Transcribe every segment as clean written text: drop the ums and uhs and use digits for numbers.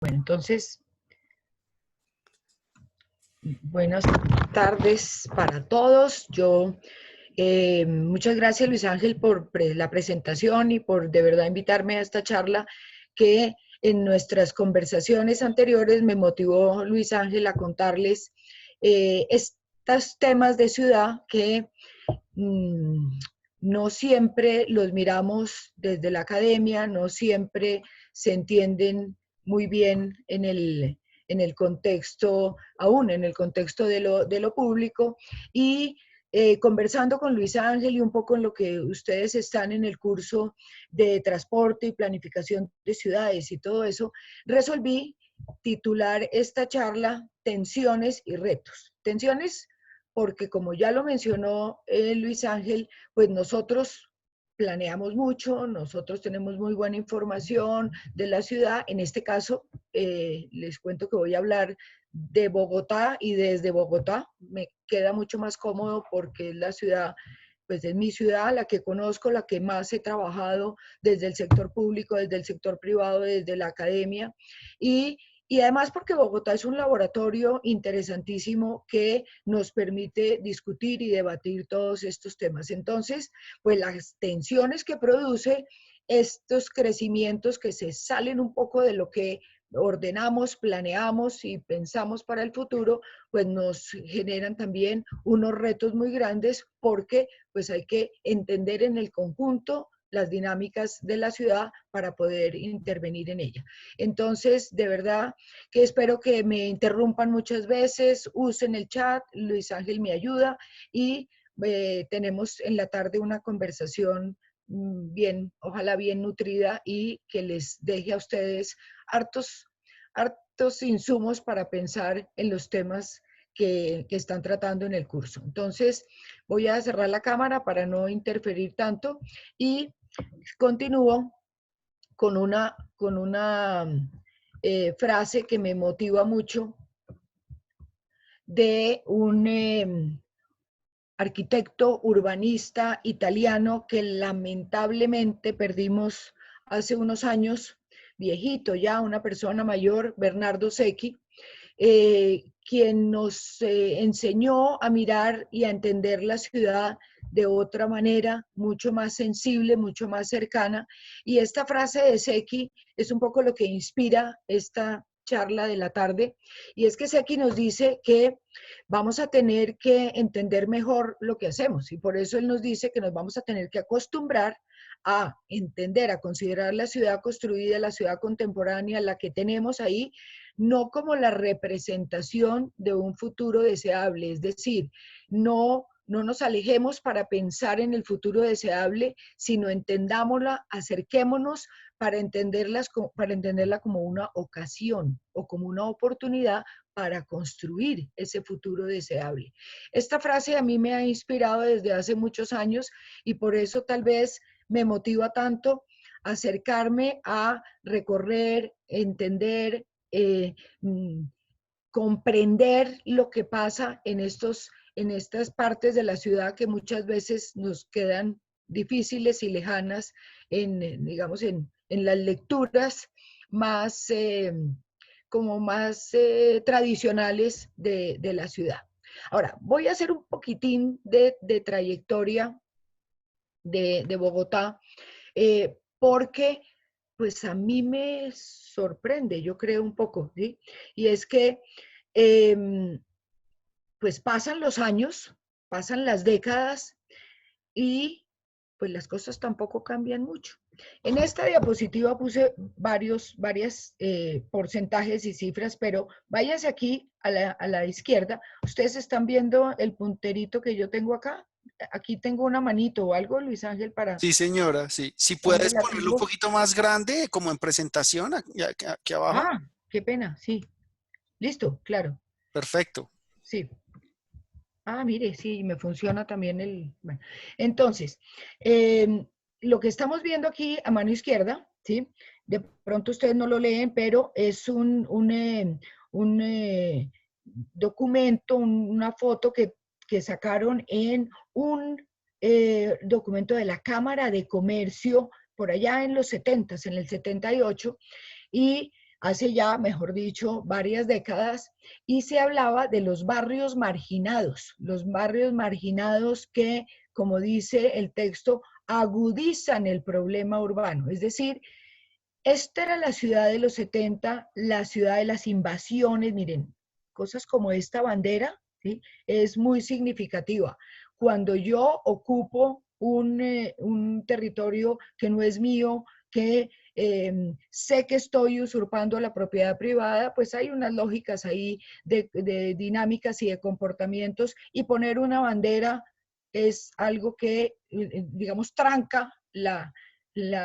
Bueno, entonces, buenas tardes para todos. Muchas gracias, Luis Ángel, por la presentación y por de verdad invitarme a esta charla que en nuestras conversaciones anteriores me motivó Luis Ángel a contarles estos temas de ciudad que no siempre los miramos desde la academia, no siempre se entienden muy bien en el contexto, aún en el contexto de lo público, y conversando con Luis Ángel y un poco en lo que ustedes están en el curso de transporte y planificación de ciudades y todo eso, resolví titular esta charla Tensiones y retos. Tensiones porque como ya lo mencionó Luis Ángel, pues nosotros planeamos mucho, nosotros tenemos muy buena información de la ciudad. En este caso, les cuento que voy a hablar de Bogotá y desde Bogotá me queda mucho más cómodo porque es la ciudad, pues es mi ciudad, la que conozco, la que más he trabajado desde el sector público, desde el sector privado, desde la academia y además porque Bogotá es un laboratorio interesantísimo que nos permite discutir y debatir todos estos temas. Entonces, pues las tensiones que produce estos crecimientos que se salen un poco de lo que ordenamos, planeamos y pensamos para el futuro, pues nos generan también unos retos muy grandes porque pues hay que entender en el conjunto las dinámicas de la ciudad para poder intervenir en ella. Entonces, de verdad que espero que me interrumpan muchas veces, usen el chat, Luis Ángel me ayuda y tenemos en la tarde una conversación bien, ojalá bien nutrida y que les deje a ustedes hartos insumos para pensar en los temas que están tratando en el curso. Entonces, voy a cerrar la cámara para no interferir tanto y continúo con una frase que me motiva mucho de un arquitecto urbanista italiano que lamentablemente perdimos hace unos años, viejito ya, una persona mayor, Bernardo Secchi, quien nos enseñó a mirar y a entender la ciudad de otra manera, mucho más sensible, mucho más cercana. Y esta frase de Secchi es un poco lo que inspira esta charla de la tarde, y es que Secchi nos dice que vamos a tener que entender mejor lo que hacemos, y por eso él nos dice que nos vamos a tener que acostumbrar a entender, a considerar la ciudad construida, la ciudad contemporánea, la que tenemos ahí, no como la representación de un futuro deseable, es decir, no nos alejemos para pensar en el futuro deseable, sino entendámosla, acerquémonos para entenderla como una ocasión o como una oportunidad para construir ese futuro deseable. Esta frase a mí me ha inspirado desde hace muchos años y por eso tal vez me motiva tanto acercarme a recorrer, entender, comprender lo que pasa en estas partes de la ciudad que muchas veces nos quedan difíciles y lejanas digamos, en las lecturas más, como más tradicionales de la ciudad. Ahora, voy a hacer un poquitín de trayectoria de Bogotá, porque pues a mí me sorprende, yo creo un poco, ¿sí? Y es que pues pasan los años, pasan las décadas y pues las cosas tampoco cambian mucho. En esta diapositiva puse varias porcentajes y cifras, pero váyanse aquí a la izquierda. ¿Ustedes están viendo el punterito que yo tengo acá? Aquí tengo una manito o algo, Luis Ángel, para... Sí, señora, sí. Si ¿Dónde puedes la ponerlo un tengo? poquito más grande, como en presentación, aquí abajo. Ah, qué pena, sí. Listo, claro, Perfecto. sí. Ah, mire, sí, me funciona también el... Bueno. Entonces, lo que estamos viendo aquí a mano izquierda, ¿sí? De pronto ustedes no lo leen, pero es un documento, una foto que sacaron en un documento de la Cámara de Comercio por allá en los 70, en el 78, y hace ya, mejor dicho, varias décadas, y se hablaba de los barrios marginados que, como dice el texto, agudizan el problema urbano. Es decir, esta era la ciudad de los 70, la ciudad de las invasiones. Miren, cosas como esta bandera, ¿sí? Es muy significativa. Cuando yo ocupo un territorio que no es mío, que sé que estoy usurpando la propiedad privada, pues hay unas lógicas ahí de dinámicas y de comportamientos, y poner una bandera es algo que, digamos, tranca la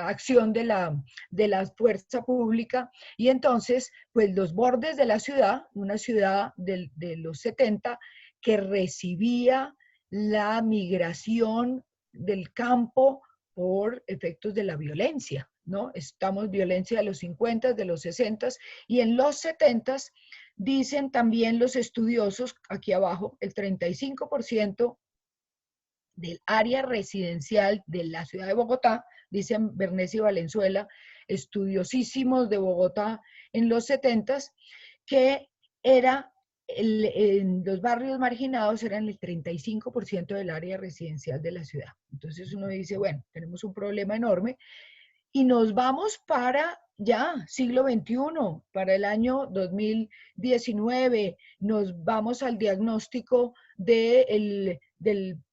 acción de la fuerza pública. Y entonces, pues los bordes de la ciudad, una ciudad de los 70 que recibía la migración del campo por efectos de la violencia, ¿no? Estamos violencia de los 50, de los 60, y en los 70 dicen también los estudiosos, aquí abajo, el 35% del área residencial de la ciudad de Bogotá, dicen Bernes y Valenzuela, estudiosísimos de Bogotá en los 70s, que era en los barrios marginados eran el 35% del área residencial de la ciudad. Entonces uno dice, bueno, tenemos un problema enorme y nos vamos para ya, siglo XXI, para el año 2019, nos vamos al diagnóstico del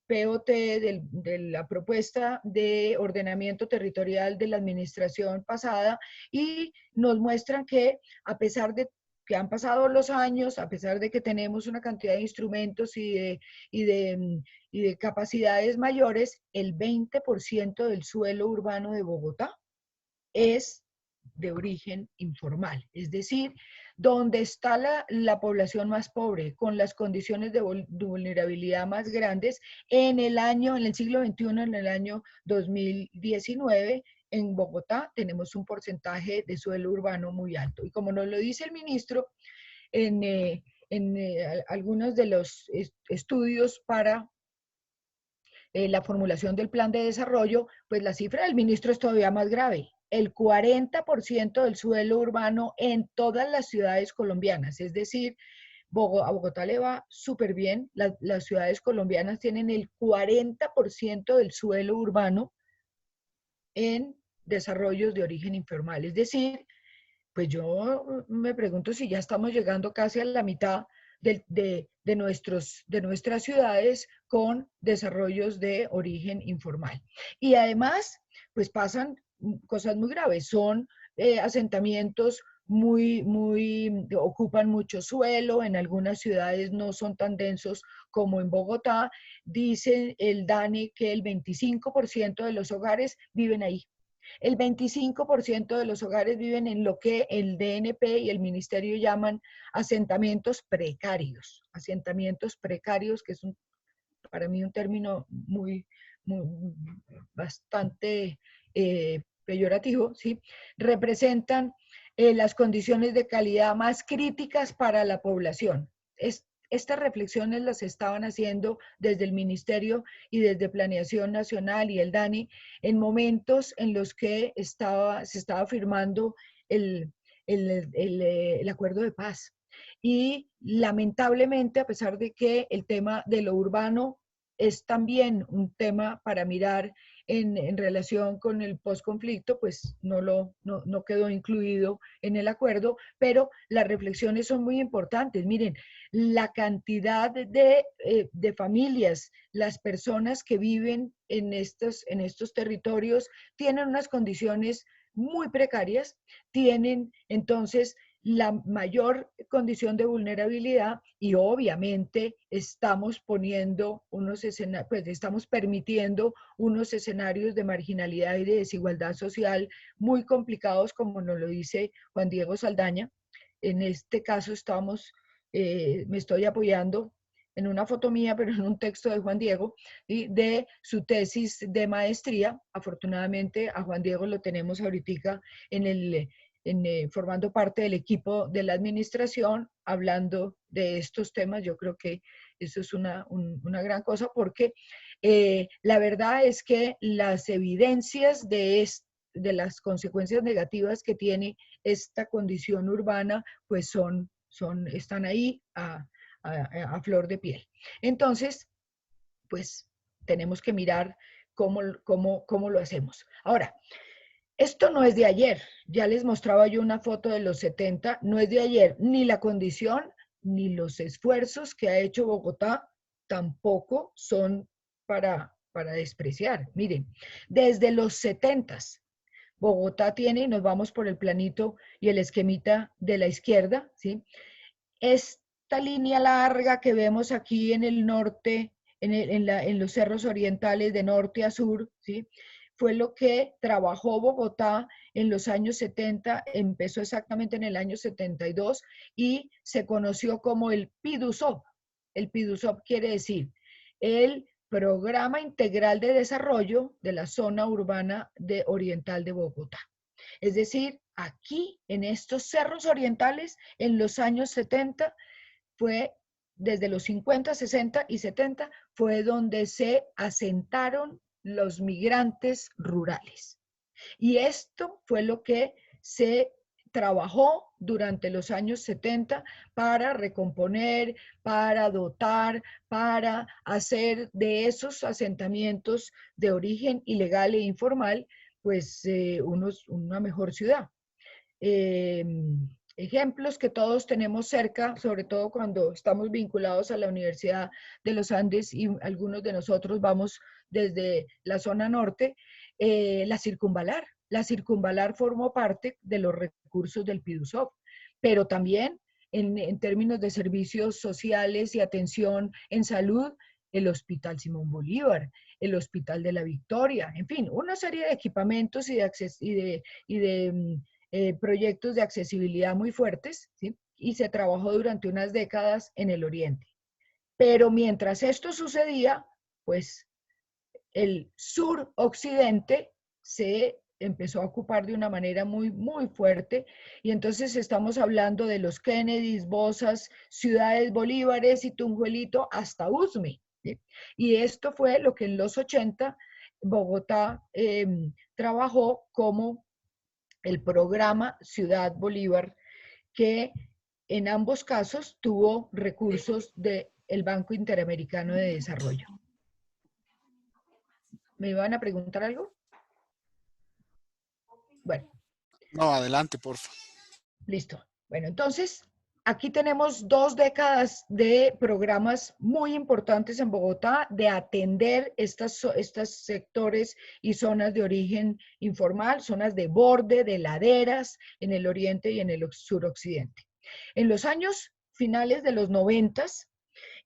POT, de la propuesta de ordenamiento territorial de la administración pasada, y nos muestran que a pesar de que han pasado los años, a pesar de que tenemos una cantidad de instrumentos y de capacidades mayores, el 20% del suelo urbano de Bogotá es de origen informal, es decir, donde está la población más pobre, con las condiciones de vulnerabilidad más grandes, en el siglo XXI, en el año 2019, en Bogotá tenemos un porcentaje de suelo urbano muy alto. Y como nos lo dice el ministro, en algunos de los estudios para la formulación del plan de desarrollo, pues la cifra del ministro es todavía más grave. El 40% del suelo urbano en todas las ciudades colombianas, es decir, a Bogotá le va súper bien, las ciudades colombianas tienen el 40% del suelo urbano en desarrollos de origen informal, es decir, pues yo me pregunto si ya estamos llegando casi a la mitad de nuestras ciudades con desarrollos de origen informal. Y además, pues pasan cosas muy graves, son asentamientos ocupan mucho suelo, en algunas ciudades no son tan densos como en Bogotá. Dice el DANE que el 25% de los hogares viven ahí. El 25% de los hogares viven en lo que el DNP y el ministerio llaman asentamientos precarios, que es para mí un término bastante peyorativo, ¿sí? Representan las condiciones de calidad más críticas para la población. Estas reflexiones las estaban haciendo desde el Ministerio y desde Planeación Nacional y el DANI en momentos en los que se estaba firmando el acuerdo de paz. Y lamentablemente, a pesar de que el tema de lo urbano es también un tema para mirar en relación con el posconflicto, pues no quedó incluido en el acuerdo, pero las reflexiones son muy importantes. Miren, la cantidad de familias, las personas que viven en estos territorios tienen unas condiciones muy precarias, tienen entonces la mayor condición de vulnerabilidad, y obviamente estamos poniendo pues estamos permitiendo unos escenarios de marginalidad y de desigualdad social muy complicados, como nos lo dice Juan Diego Saldaña. En este caso me estoy apoyando en una foto mía, pero en un texto de Juan Diego, de su tesis de maestría. Afortunadamente a Juan Diego lo tenemos ahorita formando parte del equipo de la administración, hablando de estos temas. Yo creo que eso es una gran cosa, porque la verdad es que las evidencias de de las consecuencias negativas que tiene esta condición urbana, pues están ahí a flor de piel. Entonces, pues tenemos que mirar cómo lo hacemos. Ahora, esto no es de ayer, ya les mostraba yo una foto de los 70, no es de ayer, ni la condición, ni los esfuerzos que ha hecho Bogotá tampoco son para despreciar. Miren, desde los 70 Bogotá tiene, y nos vamos por el planito y el esquemita de la izquierda, ¿sí? Esta línea larga que vemos aquí en el norte, en los cerros orientales de norte a sur, ¿sí? Fue lo que trabajó Bogotá en los años 70, empezó exactamente en el año 72 y se conoció como el PIDUSOP. El PIDUSOP quiere decir el Programa Integral de Desarrollo de la Zona Urbana Oriental de Bogotá. Es decir, aquí en estos cerros orientales, en los años 70, fue desde los 50, 60 y 70, fue donde se asentaron los migrantes rurales. Y esto fue lo que se trabajó durante los años 70 para recomponer, para dotar, para hacer de esos asentamientos de origen ilegal e informal, pues una mejor ciudad. Eh, Ejemplos que todos tenemos cerca, sobre todo cuando estamos vinculados a la Universidad de los Andes y algunos de nosotros vamos desde la zona norte, la circunvalar. La circunvalar formó parte de los recursos del PIDUSOP, pero también en términos de servicios sociales y atención en salud, el Hospital Simón Bolívar, el Hospital de la Victoria, en fin, una serie de equipamientos y de proyectos de accesibilidad muy fuertes, ¿sí? Y se trabajó durante unas décadas en el Oriente. Pero mientras esto sucedía, pues el sur-occidente se empezó a ocupar de una manera muy fuerte, y entonces estamos hablando de los Kennedys, Bozas, Ciudades Bolívares y Tunjuelito hasta Usme, ¿sí? Y esto fue lo que en los 80 Bogotá trabajó como el programa Ciudad Bolívar, que en ambos casos tuvo recursos del Banco Interamericano de Desarrollo. ¿Me iban a preguntar algo? Bueno. No, adelante, por favor. Listo. Bueno, entonces, aquí tenemos 2 décadas de programas muy importantes en Bogotá de atender estos sectores y zonas de origen informal, zonas de borde, de laderas en el oriente y en el suroccidente. En los años finales de los 90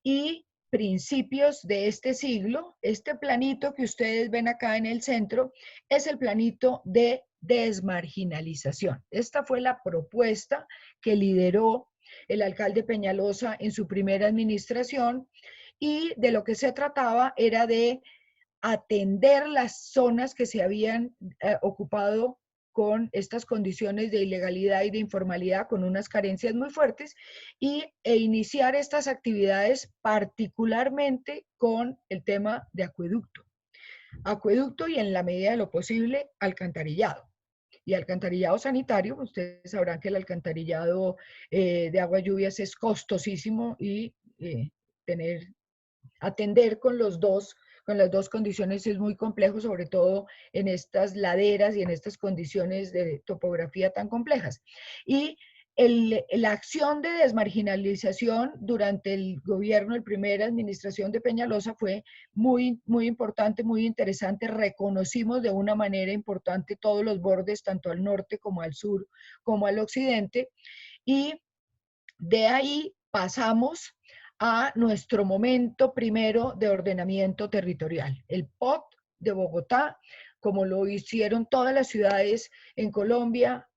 y principios de este siglo, este planito que ustedes ven acá en el centro es el planito de desmarginalización. Esta fue la propuesta que lideró el alcalde Peñalosa en su primera administración, y de lo que se trataba era de atender las zonas que se habían ocupado con estas condiciones de ilegalidad y de informalidad, con unas carencias muy fuertes, e iniciar estas actividades particularmente con el tema de acueducto. Acueducto y en la medida de lo posible alcantarillado. Y alcantarillado sanitario, ustedes sabrán que el alcantarillado de aguas lluvias es costosísimo y atender con las dos condiciones es muy complejo, sobre todo en estas laderas y en estas condiciones de topografía tan complejas. Y la acción de desmarginalización durante el gobierno, la primera administración de Peñalosa, fue muy importante, muy interesante. Reconocimos de una manera importante todos los bordes, tanto al norte como al sur, como al occidente, y de ahí pasamos a nuestro momento primero de ordenamiento territorial, el POT de Bogotá, como lo hicieron todas las ciudades en Colombia,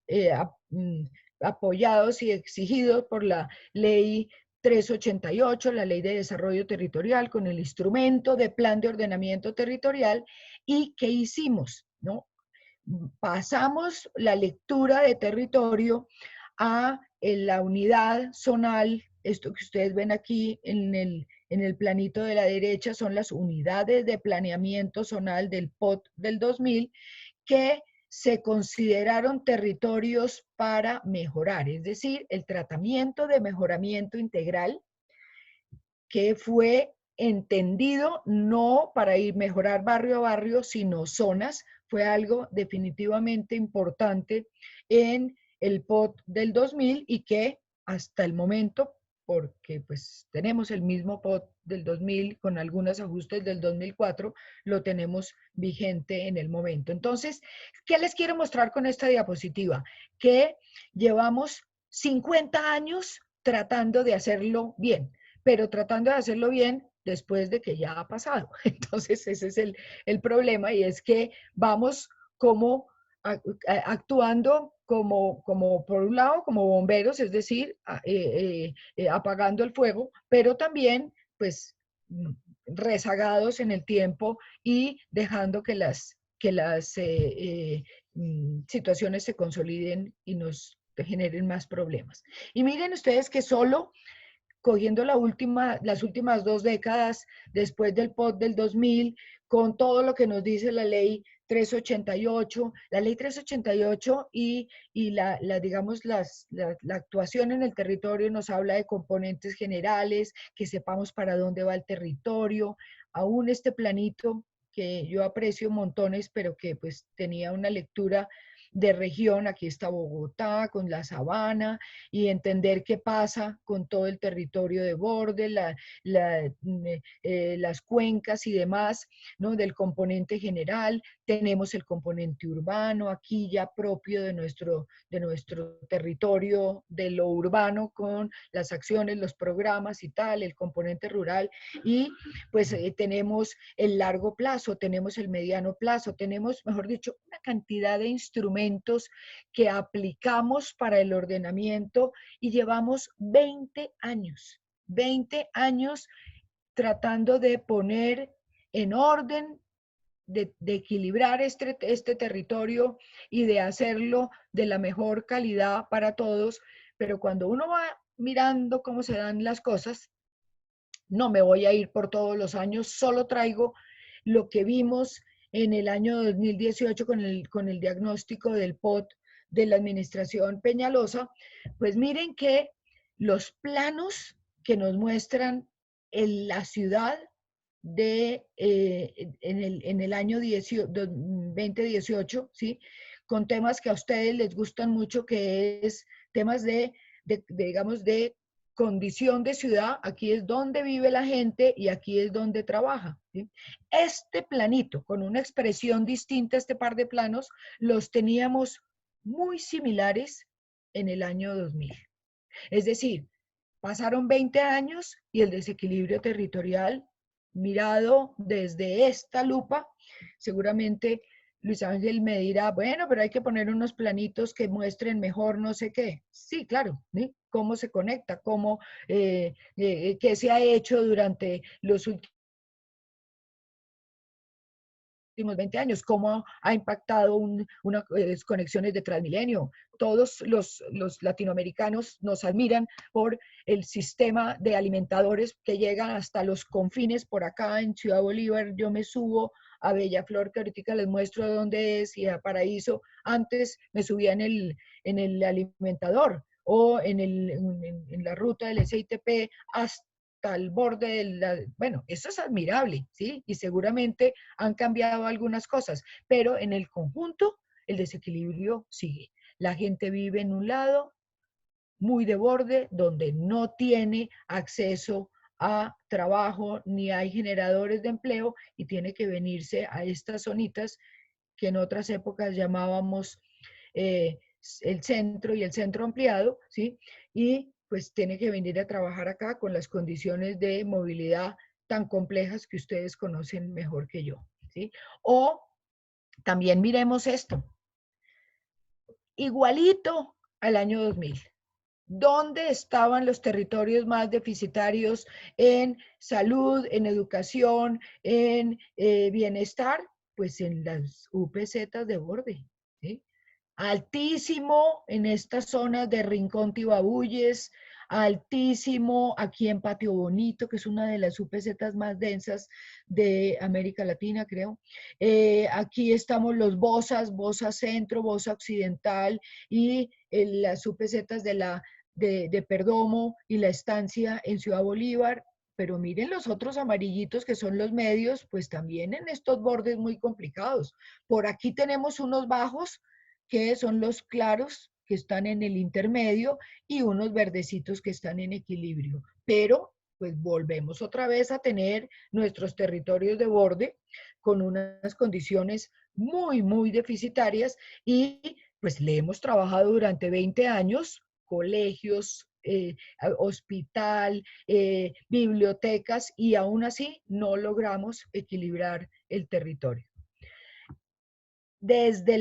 apoyados y exigidos por la ley 388, la Ley de Desarrollo Territorial, con el instrumento de Plan de Ordenamiento Territorial. ¿Y qué hicimos? ¿No? Pasamos la lectura de territorio a la unidad zonal. Esto que ustedes ven aquí en el planito de la derecha son las unidades de planeamiento zonal del POT del 2000, que se consideraron territorios para mejorar, es decir, el tratamiento de mejoramiento integral que fue entendido no para ir mejorar barrio a barrio, sino zonas, fue algo definitivamente importante en el POT del 2000 y que hasta el momento, porque pues tenemos el mismo POT del 2000 con algunos ajustes del 2004, lo tenemos vigente en el momento. Entonces, ¿qué les quiero mostrar con esta diapositiva? Que llevamos 50 años tratando de hacerlo bien, pero tratando de hacerlo bien después de que ya ha pasado. Entonces ese es el problema, y es que vamos como actuando como por un lado como bomberos, es decir, apagando el fuego, pero también pues rezagados en el tiempo y dejando que las situaciones se consoliden y nos generen más problemas. Y miren ustedes que solo cogiendo las últimas 2 décadas después del POT del 2000, con todo lo que nos dice la ley 388, la ley 388 y digamos, la actuación en el territorio nos habla de componentes generales, que sepamos para dónde va el territorio, aún este planito que yo aprecio montones, pero que pues tenía una lectura de región, aquí está Bogotá con la sabana, y entender qué pasa con todo el territorio de borde, las cuencas y demás, ¿no? Del componente general. Tenemos el componente urbano, aquí ya propio de nuestro territorio, de lo urbano, con las acciones, los programas y tal, el componente rural, y pues tenemos el largo plazo, tenemos el mediano plazo, tenemos, mejor dicho, una cantidad de instrumentos que aplicamos para el ordenamiento y llevamos 20 años tratando de poner en orden, de equilibrar este territorio y de hacerlo de la mejor calidad para todos, pero cuando uno va mirando cómo se dan las cosas, no me voy a ir por todos los años, solo traigo lo que vimos en el año 2018 con el diagnóstico del POT de la administración Peñalosa. Pues miren que los planos que nos muestran en la ciudad en el año 2018, ¿sí? Con temas que a ustedes les gustan mucho, que es temas digamos, de condición de ciudad. Aquí es donde vive la gente y aquí es donde trabaja, ¿sí? Este planito, con una expresión distinta, este par de planos, los teníamos muy similares en el año 2000. Es decir, pasaron 20 años y el desequilibrio territorial, mirado desde esta lupa, seguramente Luis Ángel me dirá, bueno, pero hay que poner unos planitos que muestren mejor no sé qué. Sí, claro, ¿sí? Cómo se conecta, qué se ha hecho durante los últimos 20 años, cómo ha impactado unas conexiones de Transmilenio. Todos los latinoamericanos nos admiran por el sistema de alimentadores que llegan hasta los confines. Por acá en Ciudad Bolívar yo me subo a Bellaflor, que ahorita les muestro dónde es, y a Paraíso. Antes me subía en el alimentador o en la ruta del SITP hasta al borde bueno, eso es admirable, ¿sí? Y seguramente han cambiado algunas cosas, pero en el conjunto el desequilibrio sigue. La gente vive en un lado muy de borde, donde no tiene acceso a trabajo ni hay generadores de empleo y tiene que venirse a estas zonitas que en otras épocas llamábamos el centro y el centro ampliado, ¿sí? Y pues tiene que venir a trabajar acá con las condiciones de movilidad tan complejas que ustedes conocen mejor que yo, ¿sí? O también miremos esto, igualito al año 2000. ¿Dónde estaban los territorios más deficitarios en salud, en educación, en bienestar? Pues en las UPZ de borde, ¿sí? altísimo en estas zonas de Rincón Tibabuyes, altísimo aquí en Patio Bonito, que es una de las UPZs más densas de América Latina, creo. Aquí estamos los Bozas, Boza Centro, Boza Occidental y las UPZs de Perdomo y la estancia en Ciudad Bolívar. Pero miren los otros amarillitos que son los medios, pues también en estos bordes muy complicados. Por aquí tenemos unos bajos que son los claros que están en el intermedio y unos verdecitos que están en equilibrio. Pero pues volvemos otra vez a tener nuestros territorios de borde con unas condiciones muy, muy deficitarias y pues le hemos trabajado durante 20 años, colegios, hospital, bibliotecas, y aún así no logramos equilibrar el territorio. Desde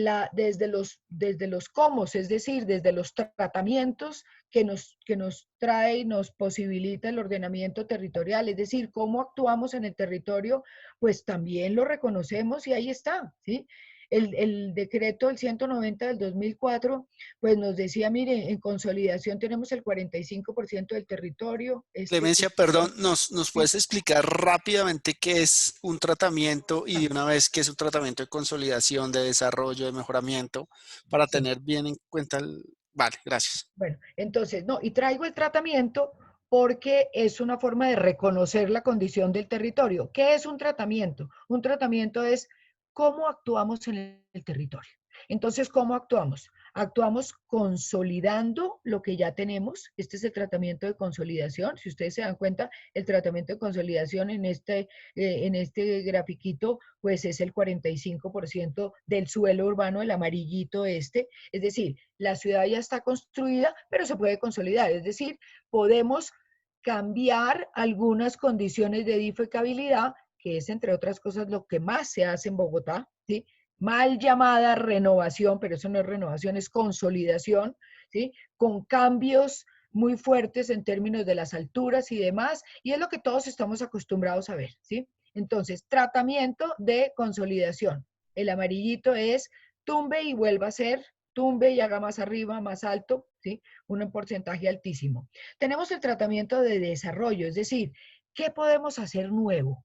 los cómo, es decir, desde los tratamientos que nos trae y nos posibilita el ordenamiento territorial, es decir, cómo actuamos en el territorio, pues también lo reconocemos y ahí está, ¿sí? El decreto, el 190 del 2004, pues nos decía, mire, en consolidación tenemos el 45% del territorio. Clemencia, perdón, ¿nos Sí, puedes explicar rápidamente qué es un tratamiento y de una vez qué es un tratamiento de consolidación, de desarrollo, de mejoramiento, para sí. tener bien en cuenta el... Vale, gracias. Bueno, entonces, no, y traigo el tratamiento porque es una forma de reconocer la condición del territorio. ¿Qué es un tratamiento? Un tratamiento es cómo actuamos en el territorio. Entonces, ¿cómo actuamos? Actuamos consolidando lo que ya tenemos. Este es el tratamiento de consolidación. Si ustedes se dan cuenta, el tratamiento de consolidación en este grafiquito, pues es el 45% del suelo urbano, el amarillito este. Es decir, la ciudad ya está construida, pero se puede consolidar. Es decir, podemos cambiar algunas condiciones de edificabilidad, que es, entre otras cosas, lo que más se hace en Bogotá, ¿sí? Mal llamada renovación, pero eso no es renovación, es consolidación, ¿sí? Con cambios muy fuertes en términos de las alturas y demás, y es lo que todos estamos acostumbrados a ver, ¿sí? Entonces, tratamiento de consolidación. El amarillito es tumbe y vuelva a ser, tumbe y haga más arriba, más alto, ¿sí? Un porcentaje altísimo. Tenemos el tratamiento de desarrollo, es decir, ¿qué podemos hacer nuevo?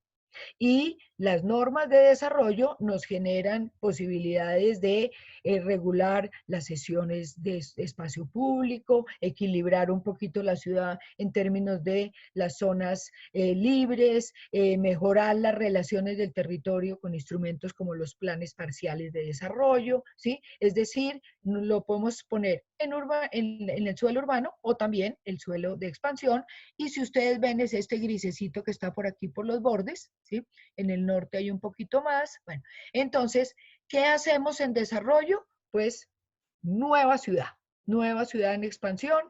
Y las normas de desarrollo nos generan posibilidades de regular las sesiones de espacio público, equilibrar un poquito la ciudad en términos de las zonas libres, mejorar las relaciones del territorio con instrumentos como los planes parciales de desarrollo, ¿sí? Es decir, lo podemos poner en el suelo urbano o también el suelo de expansión. Y si ustedes ven es este grisecito que está por aquí por los bordes, ¿sí? En el norte hay un poquito más. Bueno, entonces, ¿qué hacemos en desarrollo? Pues nueva ciudad en expansión.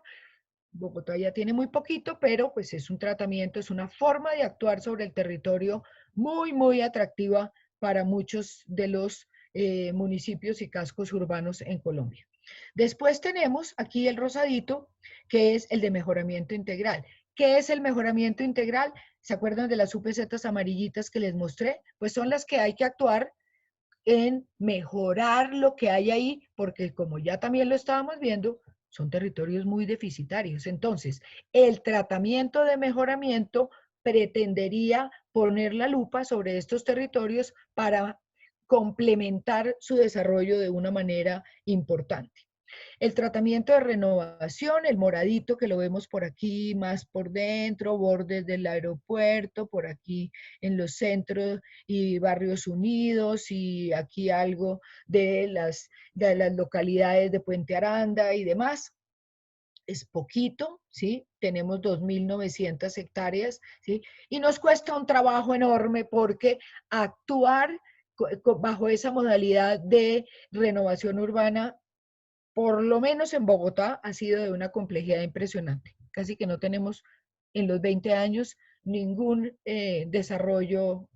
Bogotá ya tiene muy poquito, pero pues es un tratamiento, es una forma de actuar sobre el territorio muy, muy atractiva para muchos de los municipios y cascos urbanos en Colombia. Después tenemos aquí el rosadito, que es el de mejoramiento integral. ¿Qué es el mejoramiento integral? ¿Se acuerdan de las UPZs amarillitas que les mostré? Pues son las que hay que actuar en mejorar lo que hay ahí, porque como ya también lo estábamos viendo, son territorios muy deficitarios. Entonces, el tratamiento de mejoramiento pretendería poner la lupa sobre estos territorios para complementar su desarrollo de una manera importante. El tratamiento de renovación, el moradito que lo vemos por aquí, más por dentro, bordes del aeropuerto, por aquí en los centros y barrios unidos, y aquí algo de las localidades de Puente Aranda y demás. Es poquito, ¿sí? Tenemos 2.900 hectáreas, ¿sí? Y nos cuesta un trabajo enorme porque actuar bajo esa modalidad de renovación urbana, por lo menos en Bogotá, ha sido de una complejidad impresionante. Casi que no tenemos en los 20 años ningún desarrollo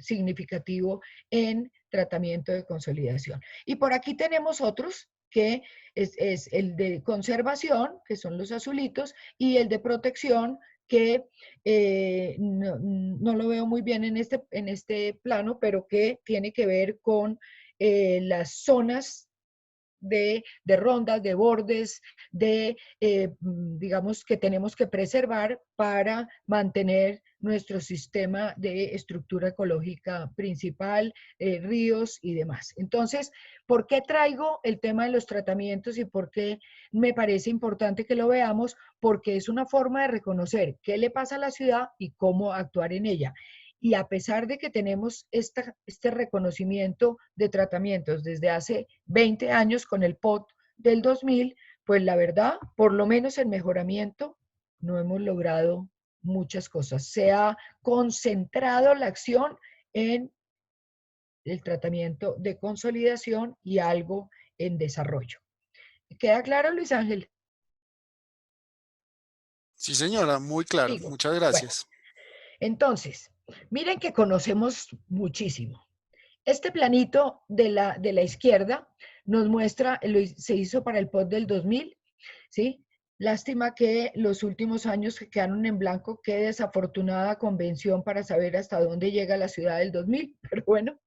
significativo en tratamiento de consolidación. Y por aquí tenemos otros que es el de conservación, que son los azulitos, y el de protección, que no lo veo muy bien en este plano, pero que tiene que ver con las zonas de rondas, de bordes, digamos, que tenemos que preservar para mantener nuestro sistema de estructura ecológica principal, ríos y demás. Entonces, ¿por qué traigo el tema de los tratamientos y por qué me parece importante que lo veamos? Porque es una forma de reconocer qué le pasa a la ciudad y cómo actuar en ella. Y a pesar de que tenemos este reconocimiento de tratamientos desde hace 20 años con el POT del 2000, pues la verdad, por lo menos en mejoramiento, no hemos logrado muchas cosas. Se ha concentrado la acción en el tratamiento de consolidación y algo en desarrollo. ¿Queda claro, Luis Ángel? Sí, señora, muy claro. Digo, Muchas bueno, gracias. entonces, miren que conocemos muchísimo. Este planito de la izquierda nos muestra, se hizo para el POT del 2000, ¿sí? Lástima que los últimos años que quedaron en blanco, qué desafortunada convención para saber hasta dónde llega la ciudad del 2000, pero bueno,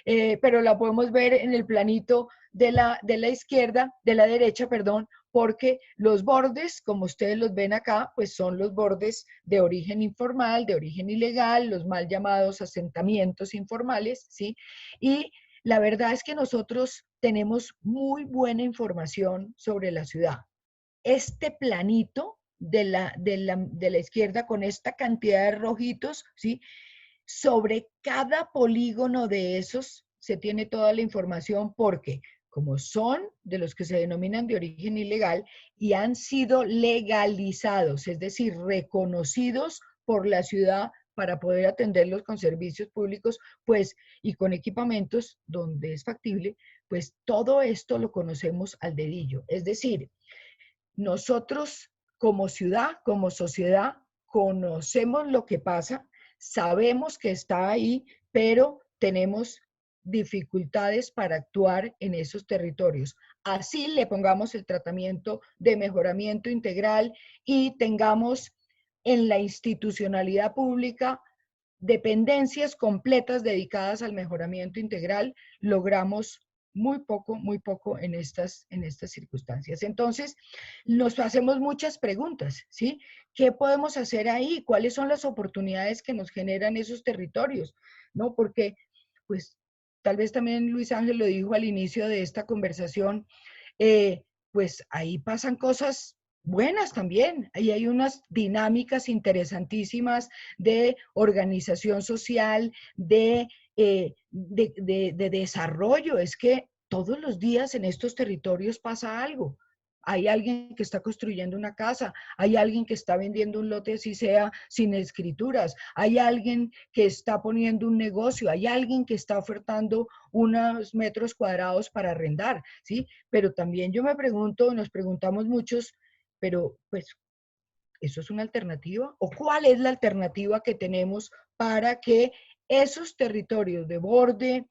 pero la podemos ver en el planito de la izquierda, de la derecha, perdón, porque los bordes, como ustedes los ven acá, pues son los bordes de origen informal, de origen ilegal, los mal llamados asentamientos informales, ¿sí? Y la verdad es que nosotros tenemos muy buena información sobre la ciudad. Este planito de la izquierda con esta cantidad de rojitos, ¿sí? Sobre cada polígono de esos se tiene toda la información porque como son de los que se denominan de origen ilegal y han sido legalizados, es decir, reconocidos por la ciudad para poder atenderlos con servicios públicos, pues, y con equipamientos donde es factible, pues todo esto lo conocemos al dedillo. Es decir, nosotros como ciudad, como sociedad, conocemos lo que pasa, sabemos que está ahí, pero tenemos dificultades para actuar en esos territorios. Así le pongamos el tratamiento de mejoramiento integral y tengamos en la institucionalidad pública dependencias completas dedicadas al mejoramiento integral, logramos muy poco en estas circunstancias. Entonces, nos hacemos muchas preguntas, ¿sí? ¿Qué podemos hacer ahí? ¿Cuáles son las oportunidades que nos generan esos territorios? ¿No? Porque, pues, tal vez también Luis Ángel lo dijo al inicio de esta conversación, pues ahí pasan cosas buenas también. Ahí hay unas dinámicas interesantísimas de organización social, de desarrollo. Es que todos los días en estos territorios pasa algo. Hay alguien que está construyendo una casa, hay alguien que está vendiendo un lote así sea sin escrituras, hay alguien que está poniendo un negocio, hay alguien que está ofertando unos metros cuadrados para arrendar, ¿sí? Pero también yo me pregunto, nos preguntamos muchos, pero pues, ¿eso es una alternativa? ¿O cuál es la alternativa que tenemos para que esos territorios de borde,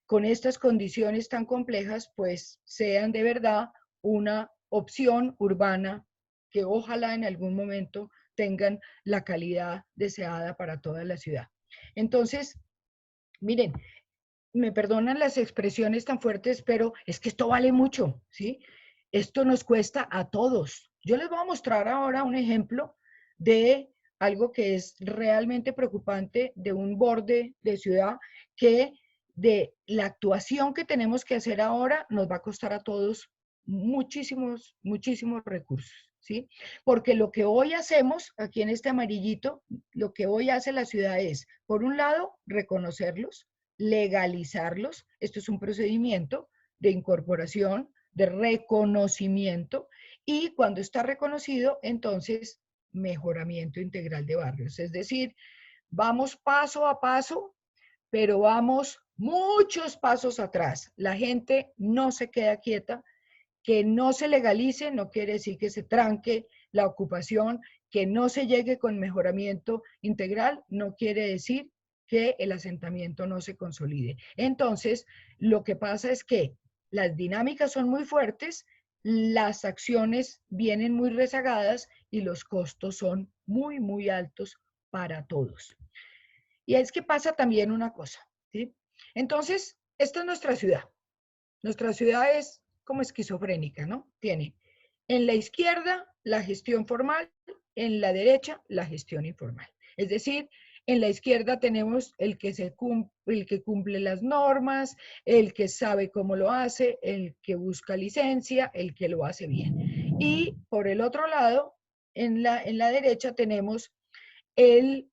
con estas condiciones tan complejas, pues sean de verdad una opción urbana que ojalá en algún momento tengan la calidad deseada para toda la ciudad? Entonces, miren, me perdonan las expresiones tan fuertes, pero es que esto vale mucho, ¿sí? Esto nos cuesta a todos. Yo les voy a mostrar ahora un ejemplo de algo que es realmente preocupante de un borde de ciudad que de la actuación que tenemos que hacer ahora nos va a costar a todos muchísimos recursos, ¿sí? Porque lo que hoy hacemos aquí en este amarillito, lo que hoy hace la ciudad es, por un lado, reconocerlos, legalizarlos. Esto es un procedimiento de incorporación, de reconocimiento, y cuando está reconocido, entonces, mejoramiento integral de barrios. Es decir, vamos paso a paso, pero vamos muchos pasos atrás. La gente no se queda quieta. Que no se legalice no quiere decir que se tranque la ocupación, que no se llegue con mejoramiento integral no quiere decir que el asentamiento no se consolide. Entonces, lo que pasa es que las dinámicas son muy fuertes, las acciones vienen muy rezagadas y los costos son muy altos para todos. Y es que pasa también una cosa, ¿sí? Entonces, esta es nuestra ciudad. Nuestra ciudad es como esquizofrénica, ¿no? Tiene en la izquierda la gestión formal, en la derecha la gestión informal. Es decir, en la izquierda tenemos el que cumple las normas, el que sabe cómo lo hace, el que busca licencia, el que lo hace bien. Y por el otro lado, en la derecha tenemos el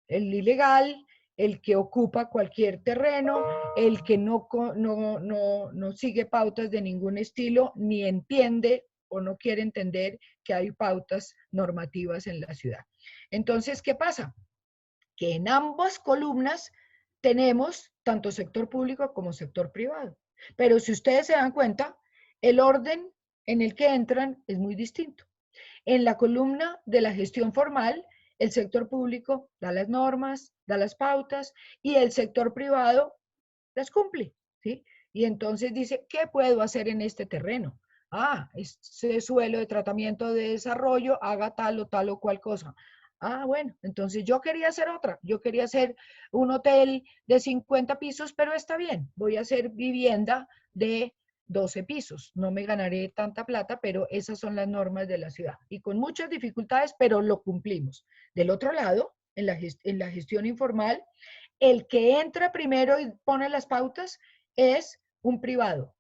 ilegal, el que ocupa cualquier terreno, el que no sigue pautas de ningún estilo, ni entiende o no quiere entender que hay pautas normativas en la ciudad. Entonces, ¿qué pasa? Que en ambas columnas tenemos tanto sector público como sector privado. Pero si ustedes se dan cuenta, el orden en el que entran es muy distinto. En la columna de la gestión formal, el sector público da las normas, da las pautas y el sector privado las cumple, ¿sí? Y entonces dice, ¿qué puedo hacer en este terreno? Ah, ese suelo de tratamiento de desarrollo, haga tal o cual cosa. Ah, bueno, entonces yo quería hacer otra. Yo quería hacer un hotel de 50 pisos, pero está bien. Voy a hacer vivienda de 12 pisos. No me ganaré tanta plata, pero esas son las normas de la ciudad. Y con muchas dificultades, pero lo cumplimos. Del otro lado, en la gestión informal, el que entra primero y pone las pautas es un privado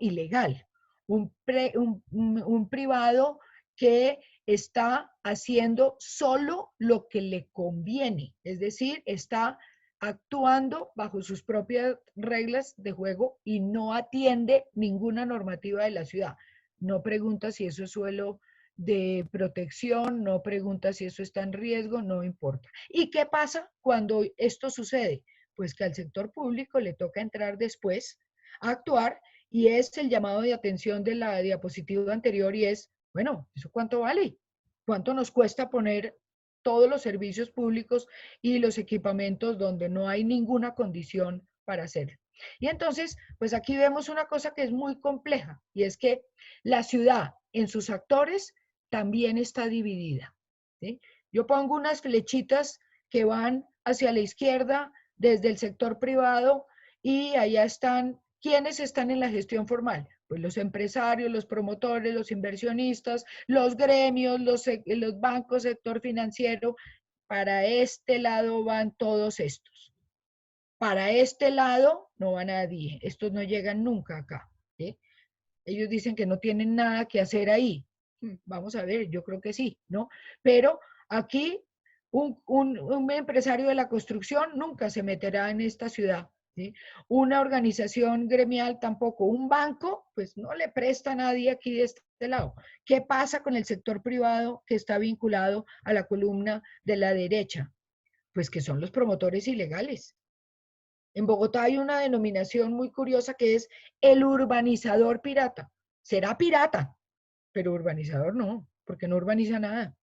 ilegal, un privado que está haciendo solo lo que le conviene, es decir, está actuando bajo sus propias reglas de juego y no atiende ninguna normativa de la ciudad. No pregunta si eso es suelo de protección, no pregunta si eso está en riesgo, no importa. ¿Y qué pasa cuando esto sucede? Pues que al sector público le toca entrar después a actuar y es el llamado de atención de la diapositiva anterior y es, bueno, ¿eso cuánto vale? ¿Cuánto nos cuesta poner todos los servicios públicos y los equipamientos donde no hay ninguna condición para hacerlo? Y entonces, pues aquí vemos una cosa que es muy compleja y es que la ciudad en sus actores también está dividida, ¿sí? Yo pongo unas flechitas que van hacia la izquierda desde el sector privado y allá están, ¿quiénes están en la gestión formal? Pues los empresarios, los promotores, los inversionistas, los gremios, los bancos, sector financiero. Para este lado van todos estos. Para este lado no va nadie. Estos no llegan nunca acá, ¿sí? Ellos dicen que no tienen nada que hacer ahí. Vamos a ver, yo creo que sí, ¿no? Pero aquí un empresario de la construcción nunca se meterá en esta ciudad, ¿sí? Una organización gremial tampoco. Un banco, pues no le presta a nadie aquí de este lado. ¿Qué pasa con el sector privado que está vinculado a la columna de la derecha? Pues que son los promotores ilegales. En Bogotá hay una denominación muy curiosa que es el urbanizador pirata. Será pirata, pero urbanizador no, porque no urbaniza nada.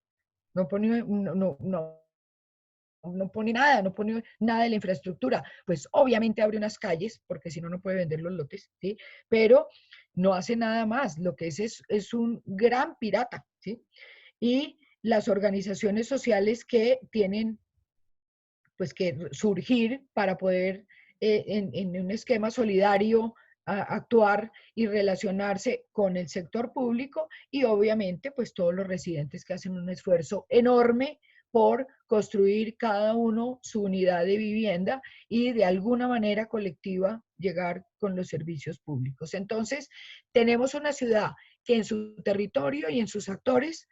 No pone, no pone nada, no pone nada de la infraestructura. Pues obviamente abre unas calles, porque si no, no puede vender los lotes, ¿sí? Pero no hace nada más. Lo que es un gran pirata, ¿sí? Y las organizaciones sociales que tienen pues que surgir para poder en un esquema solidario actuar y relacionarse con el sector público y obviamente pues todos los residentes que hacen un esfuerzo enorme por construir cada uno su unidad de vivienda y de alguna manera colectiva llegar con los servicios públicos. Entonces, tenemos una ciudad que en su territorio y en sus actores,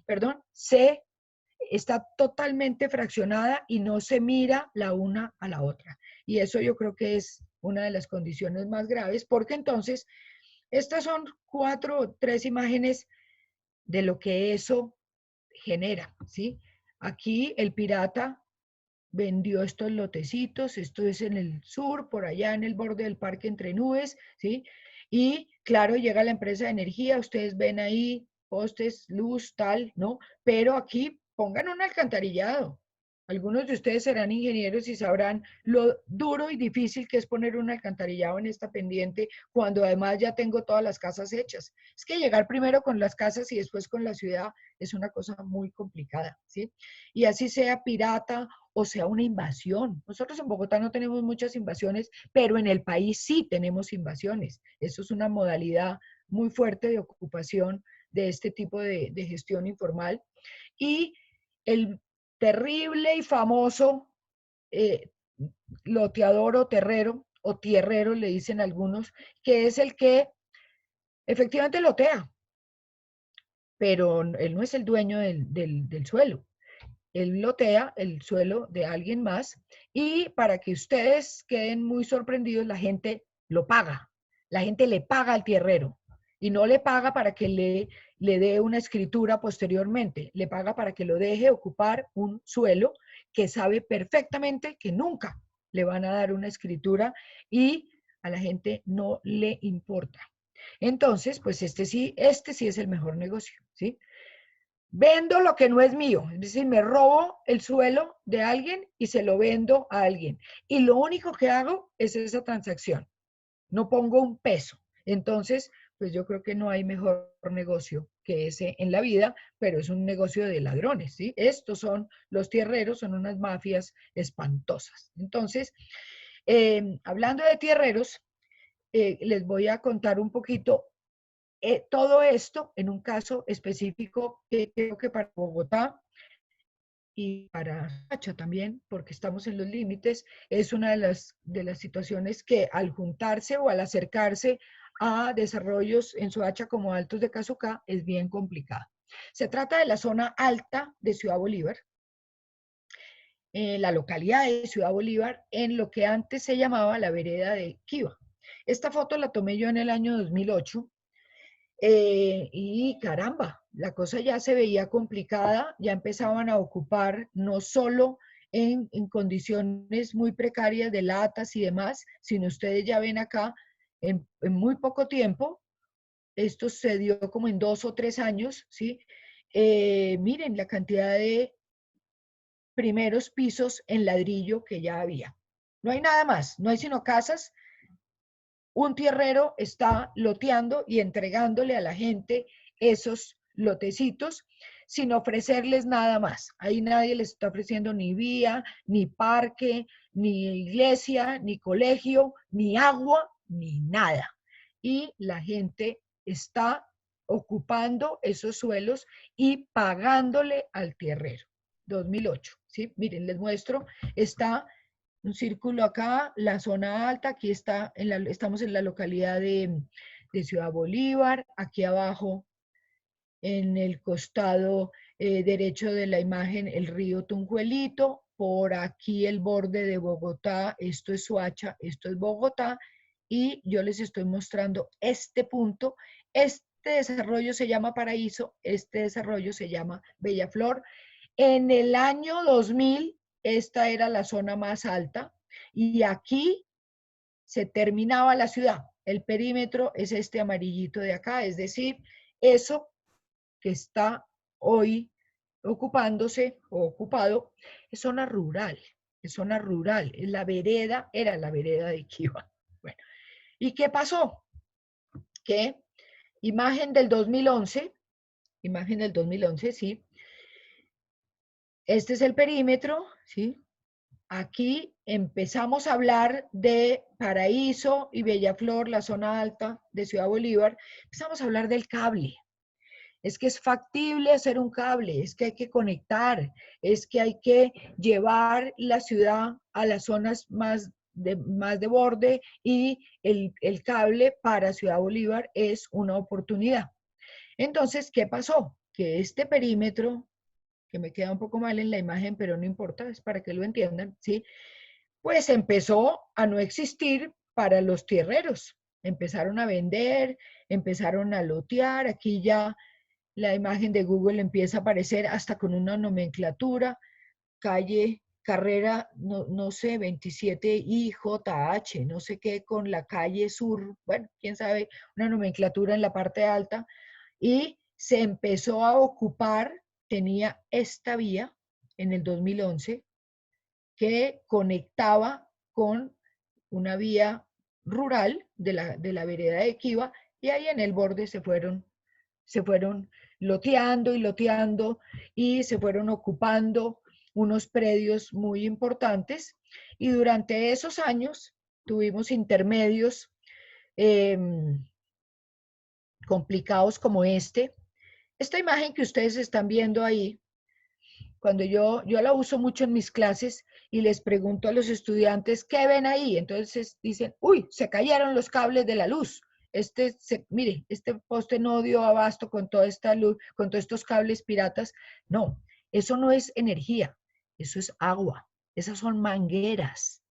perdón, está totalmente fraccionada y no se mira la una a la otra. Y eso yo creo que es una de las condiciones más graves, porque entonces estas son 4 o 3 imágenes de lo que eso genera, ¿sí? Aquí el pirata vendió estos lotecitos, esto es en el sur, por allá en el borde del parque entre nubes, ¿sí? Y claro, llega la empresa de energía, ustedes ven ahí postes, luz, tal, ¿no? Pero aquí pongan un alcantarillado. Algunos de ustedes serán ingenieros y sabrán lo duro y difícil que es poner un alcantarillado en esta pendiente cuando además ya tengo todas las casas hechas. Es que llegar primero con las casas y después con la ciudad es una cosa muy complicada, ¿sí? Y así sea pirata o sea una invasión. Nosotros en Bogotá no tenemos muchas invasiones, pero en el país sí tenemos invasiones. Eso es una modalidad muy fuerte de ocupación de este tipo de gestión informal. Y el terrible y famoso eh, loteador o terrero, o tierrero le dicen algunos, que es el que efectivamente lotea, pero él no es el dueño del suelo. Él lotea el suelo de alguien más y para que ustedes queden muy sorprendidos, la gente lo paga. La gente le paga al tierrero y no le paga para que le dé una escritura posteriormente, le paga para que lo deje ocupar un suelo que sabe perfectamente que nunca le van a dar una escritura y a la gente no le importa. Entonces, pues este sí es el mejor negocio, ¿sí? Vendo lo que no es mío, es decir, me robo el suelo de alguien y se lo vendo a alguien. Y lo único que hago es esa transacción, no pongo un peso. Entonces, pues yo creo que no hay mejor negocio que ese en la vida, pero es un negocio de ladrones, ¿sí? Estos son los tierreros, son unas mafias espantosas. Entonces, hablando de tierreros, les voy a contar un poquito todo esto en un caso específico que creo que para Bogotá y para Soacha también, porque estamos en los límites, es una de las situaciones que al juntarse o al acercarse a desarrollos en Soacha como Altos de Cazucá es bien complicada. Se trata de la zona alta de Ciudad Bolívar, la localidad de Ciudad Bolívar, en lo que antes se llamaba la vereda de Quiva. Esta foto la tomé yo en el año 2008 y caramba, la cosa ya se veía complicada, ya empezaban a ocupar no solo en condiciones muy precarias de latas y demás, sino ustedes ya ven acá, en muy poco tiempo, esto se dio como en 2 o 3 años, ¿sí? Miren la cantidad de primeros pisos en ladrillo que ya había. No hay nada más, no hay sino casas. Un tierrero está loteando y entregándole a la gente esos lotecitos sin ofrecerles nada más. Ahí nadie les está ofreciendo ni vía, ni parque, ni iglesia, ni colegio, ni agua, ni nada. Y la gente está ocupando esos suelos y pagándole al tierrero. 2008, ¿sí? Miren, les muestro, está un círculo acá, la zona alta, aquí está, estamos en la localidad de Ciudad Bolívar, aquí abajo en el costado derecho de la imagen el río Tunjuelito, por aquí el borde de Bogotá, esto es Soacha, esto es Bogotá, y yo les estoy mostrando este punto. Este desarrollo se llama Paraíso, este desarrollo se llama Bellaflor. En el año 2000, esta era la zona más alta, y aquí se terminaba la ciudad. El perímetro es este amarillito de acá, es decir, eso que está hoy ocupándose o ocupado es zona rural, es zona rural, es la vereda, era la vereda de Kiva. Bueno, ¿y qué pasó? Que imagen del 2011, sí, este es el perímetro, sí, aquí empezamos a hablar de Paraíso y Bellaflor, la zona alta de Ciudad Bolívar, empezamos a hablar del cable. Es que es factible hacer un cable, es que hay que conectar, es que hay que llevar la ciudad a las zonas más de borde y el cable para Ciudad Bolívar es una oportunidad. Entonces, ¿qué pasó? Que este perímetro, que me queda un poco mal en la imagen, pero no importa, es para que lo entiendan, ¿sí? Pues empezó a no existir para los tierreros. Empezaron a vender, empezaron a lotear, aquí ya la imagen de Google empieza a aparecer hasta con una nomenclatura, calle, carrera, no sé, 27IJH, no sé qué, con la calle sur, bueno, quién sabe, una nomenclatura en la parte alta, y se empezó a ocupar, tenía esta vía en el 2011 que conectaba con una vía rural de la vereda de Kiva, y ahí en el borde se fueron loteando y loteando y se fueron ocupando unos predios muy importantes y durante esos años tuvimos intermedios complicados como este. Esta imagen que ustedes están viendo ahí, cuando yo la uso mucho en mis clases y les pregunto a los estudiantes, ¿qué ven ahí? Entonces dicen, uy, se cayeron los cables de la luz. Mire, este poste no dio abasto con toda esta luz, con todos estos cables piratas. No, eso no es energía, eso es agua. Esas son mangueras.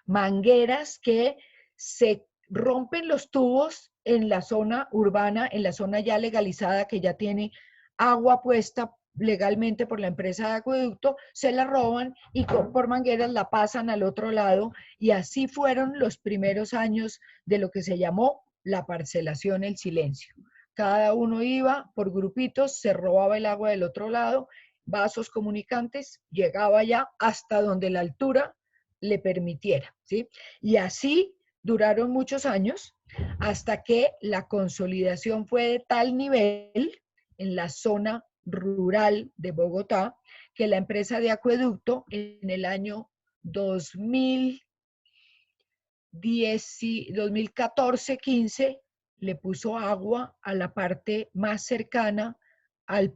Mangueras que se rompen los tubos en la zona urbana, en la zona ya legalizada que ya tiene agua puesta legalmente por la empresa de acueducto, se la roban y por mangueras la pasan al otro lado y así fueron los primeros años de lo que se llamó la parcelación, el silencio. Cada uno iba por grupitos, se robaba el agua del otro lado, vasos comunicantes, llegaba ya hasta donde la altura le permitiera, ¿sí? Y así duraron muchos años hasta que la consolidación fue de tal nivel en la zona rural de Bogotá, que la empresa de acueducto en el año 2014-15 le puso agua a la parte más cercana al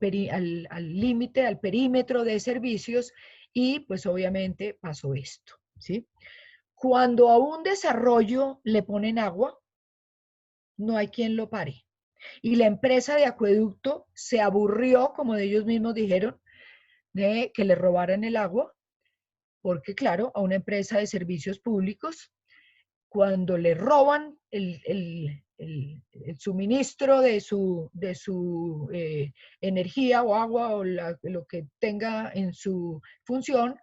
límite, al perímetro de servicios y pues obviamente pasó esto, ¿sí? Cuando a un desarrollo le ponen agua, no hay quien lo pare. Y la empresa de acueducto se aburrió, como ellos mismos dijeron, de que le robaran el agua, porque claro, a una empresa de servicios públicos, cuando le roban el suministro de su energía o agua o lo que tenga en su función,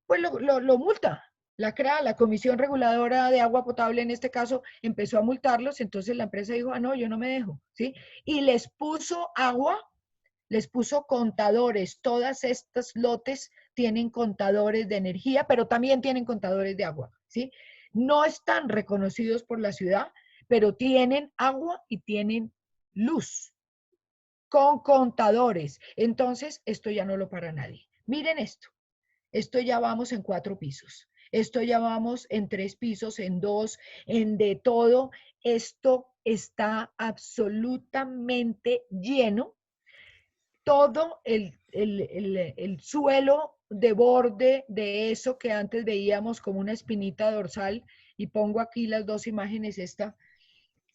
pues lo multa. La Comisión Reguladora de Agua Potable, en este caso, empezó a multarlos, entonces la empresa dijo, ah, no, yo no me dejo, ¿sí? Y les puso agua, les puso contadores, todas estas lotes tienen contadores de energía, pero también tienen contadores de agua, ¿sí? No están reconocidos por la ciudad, pero tienen agua y tienen luz, con contadores. Entonces, esto ya no lo para nadie. Miren esto ya vamos en 4 pisos. Esto ya vamos en 3 pisos, en 2, en de todo. Esto está absolutamente lleno. Todo el suelo de borde de eso que antes veíamos como una espinita dorsal, y pongo aquí las dos imágenes, esta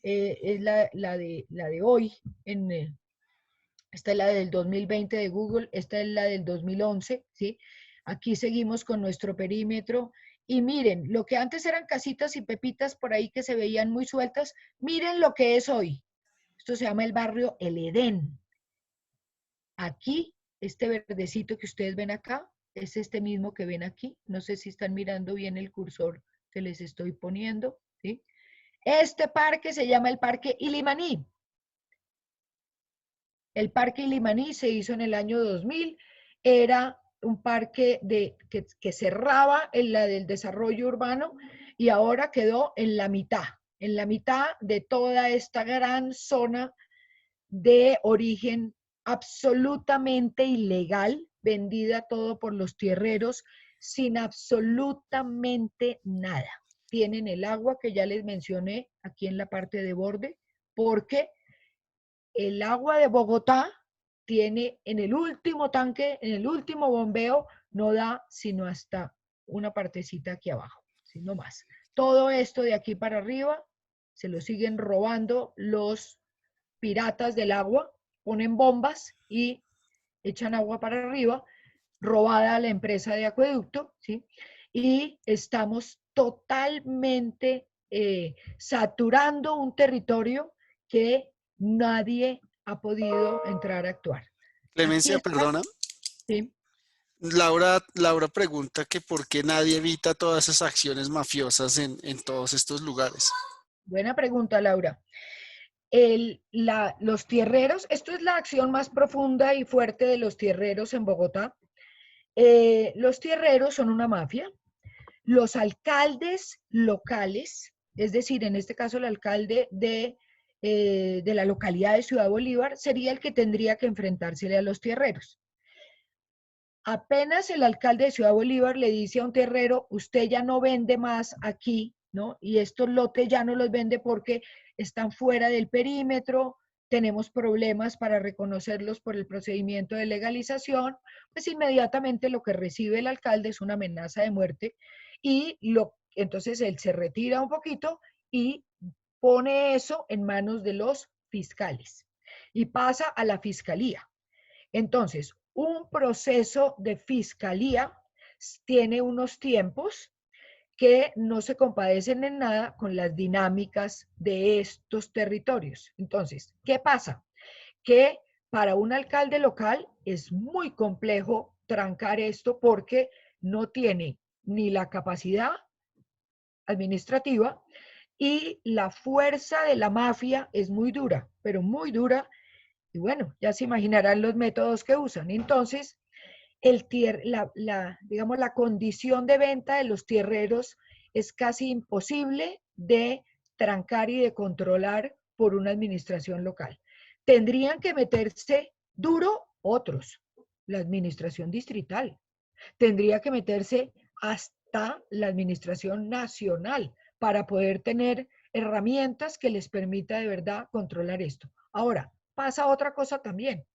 es la de hoy, esta es la del 2020 de Google, esta es la del 2011, ¿sí? Aquí seguimos con nuestro perímetro. Y miren, lo que antes eran casitas y pepitas por ahí que se veían muy sueltas, miren lo que es hoy. Esto se llama el barrio El Edén. Aquí, este verdecito que ustedes ven acá, es este mismo que ven aquí. No sé si están mirando bien el cursor que les estoy poniendo, ¿sí? Este parque se llama el Parque Ilimaní. El Parque Ilimaní se hizo en el año 2000, era un parque que cerraba en la del desarrollo urbano y ahora quedó en la mitad de toda esta gran zona de origen absolutamente ilegal, vendida todo por los tierreros, sin absolutamente nada. Tienen el agua que ya les mencioné aquí en la parte de borde, porque el agua de Bogotá tiene en el último tanque, en el último bombeo, no da sino hasta una partecita aquí abajo, sino más. Todo esto de aquí para arriba se lo siguen robando los piratas del agua, ponen bombas y echan agua para arriba, robada a la empresa de acueducto, ¿sí? Y estamos totalmente saturando un territorio que nadie ha podido entrar a actuar. Aquí Clemencia, está, perdona. ¿sí? Laura pregunta que por qué nadie evita todas esas acciones mafiosas en todos estos lugares. Buena pregunta, Laura. Los tierreros, esto es la acción más profunda y fuerte de los tierreros en Bogotá. Los tierreros son una mafia. Los alcaldes locales, es decir, en este caso el alcalde de la localidad de Ciudad Bolívar, sería el que tendría que enfrentársele a los tierreros. apenas el alcalde de Ciudad Bolívar le dice a un terrero, usted ya no vende más aquí, ¿no? Y estos lotes ya no los vende porque están fuera del perímetro, tenemos problemas para reconocerlos por el procedimiento de legalización, pues inmediatamente lo que recibe el alcalde es una amenaza de muerte y entonces él se retira un poquito y pone eso en manos de los fiscales y pasa a la fiscalía. Entonces, un proceso de fiscalía tiene unos tiempos que no se compadecen en nada con las dinámicas de estos territorios. Entonces, ¿qué pasa? Que para un alcalde local es muy complejo trancar esto porque no tiene ni la capacidad administrativa y la fuerza de la mafia es muy dura, pero muy dura. Y bueno, ya se imaginarán los métodos que usan. Entonces, digamos, la condición de venta de los tierreros es casi imposible de trancar y de controlar por una administración local. Tendrían que meterse duro otros, la administración distrital. Tendría que meterse hasta la administración nacional para poder tener herramientas que les permita de verdad controlar esto. Ahora, pasa otra cosa también.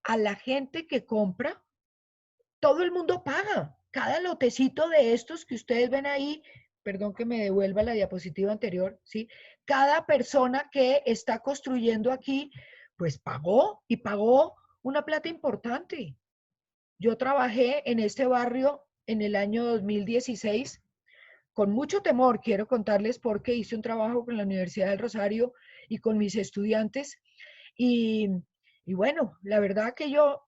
A la gente que compra, todo el mundo paga. Cada lotecito de estos que ustedes ven ahí, perdón que me devuelva la diapositiva anterior, ¿sí? Cada persona que está construyendo aquí, pues pagó y pagó una plata importante. Yo trabajé en este barrio en el año 2016 con mucho temor, quiero contarles, porque hice un trabajo con la Universidad del Rosario y con mis estudiantes. Y, y bueno, la verdad que yo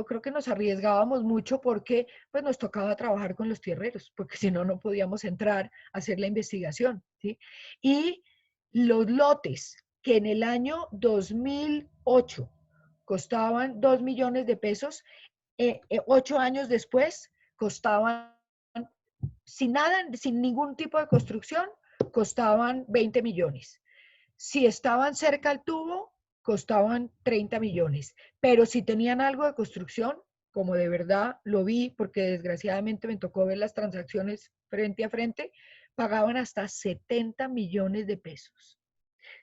creo que nos arriesgábamos mucho porque pues nos tocaba trabajar con los tierreros, porque si no, no podíamos entrar a hacer la investigación, ¿sí? Y los lotes que en el año 2008 costaban 2 millones de pesos, 8 años después costaban, sin nada, sin ningún tipo de construcción, costaban 20 millones. Si estaban cerca al tubo, costaban 30 millones. Pero si tenían algo de construcción, como de verdad lo vi, porque desgraciadamente me tocó ver las transacciones frente a frente, pagaban hasta 70 millones de pesos.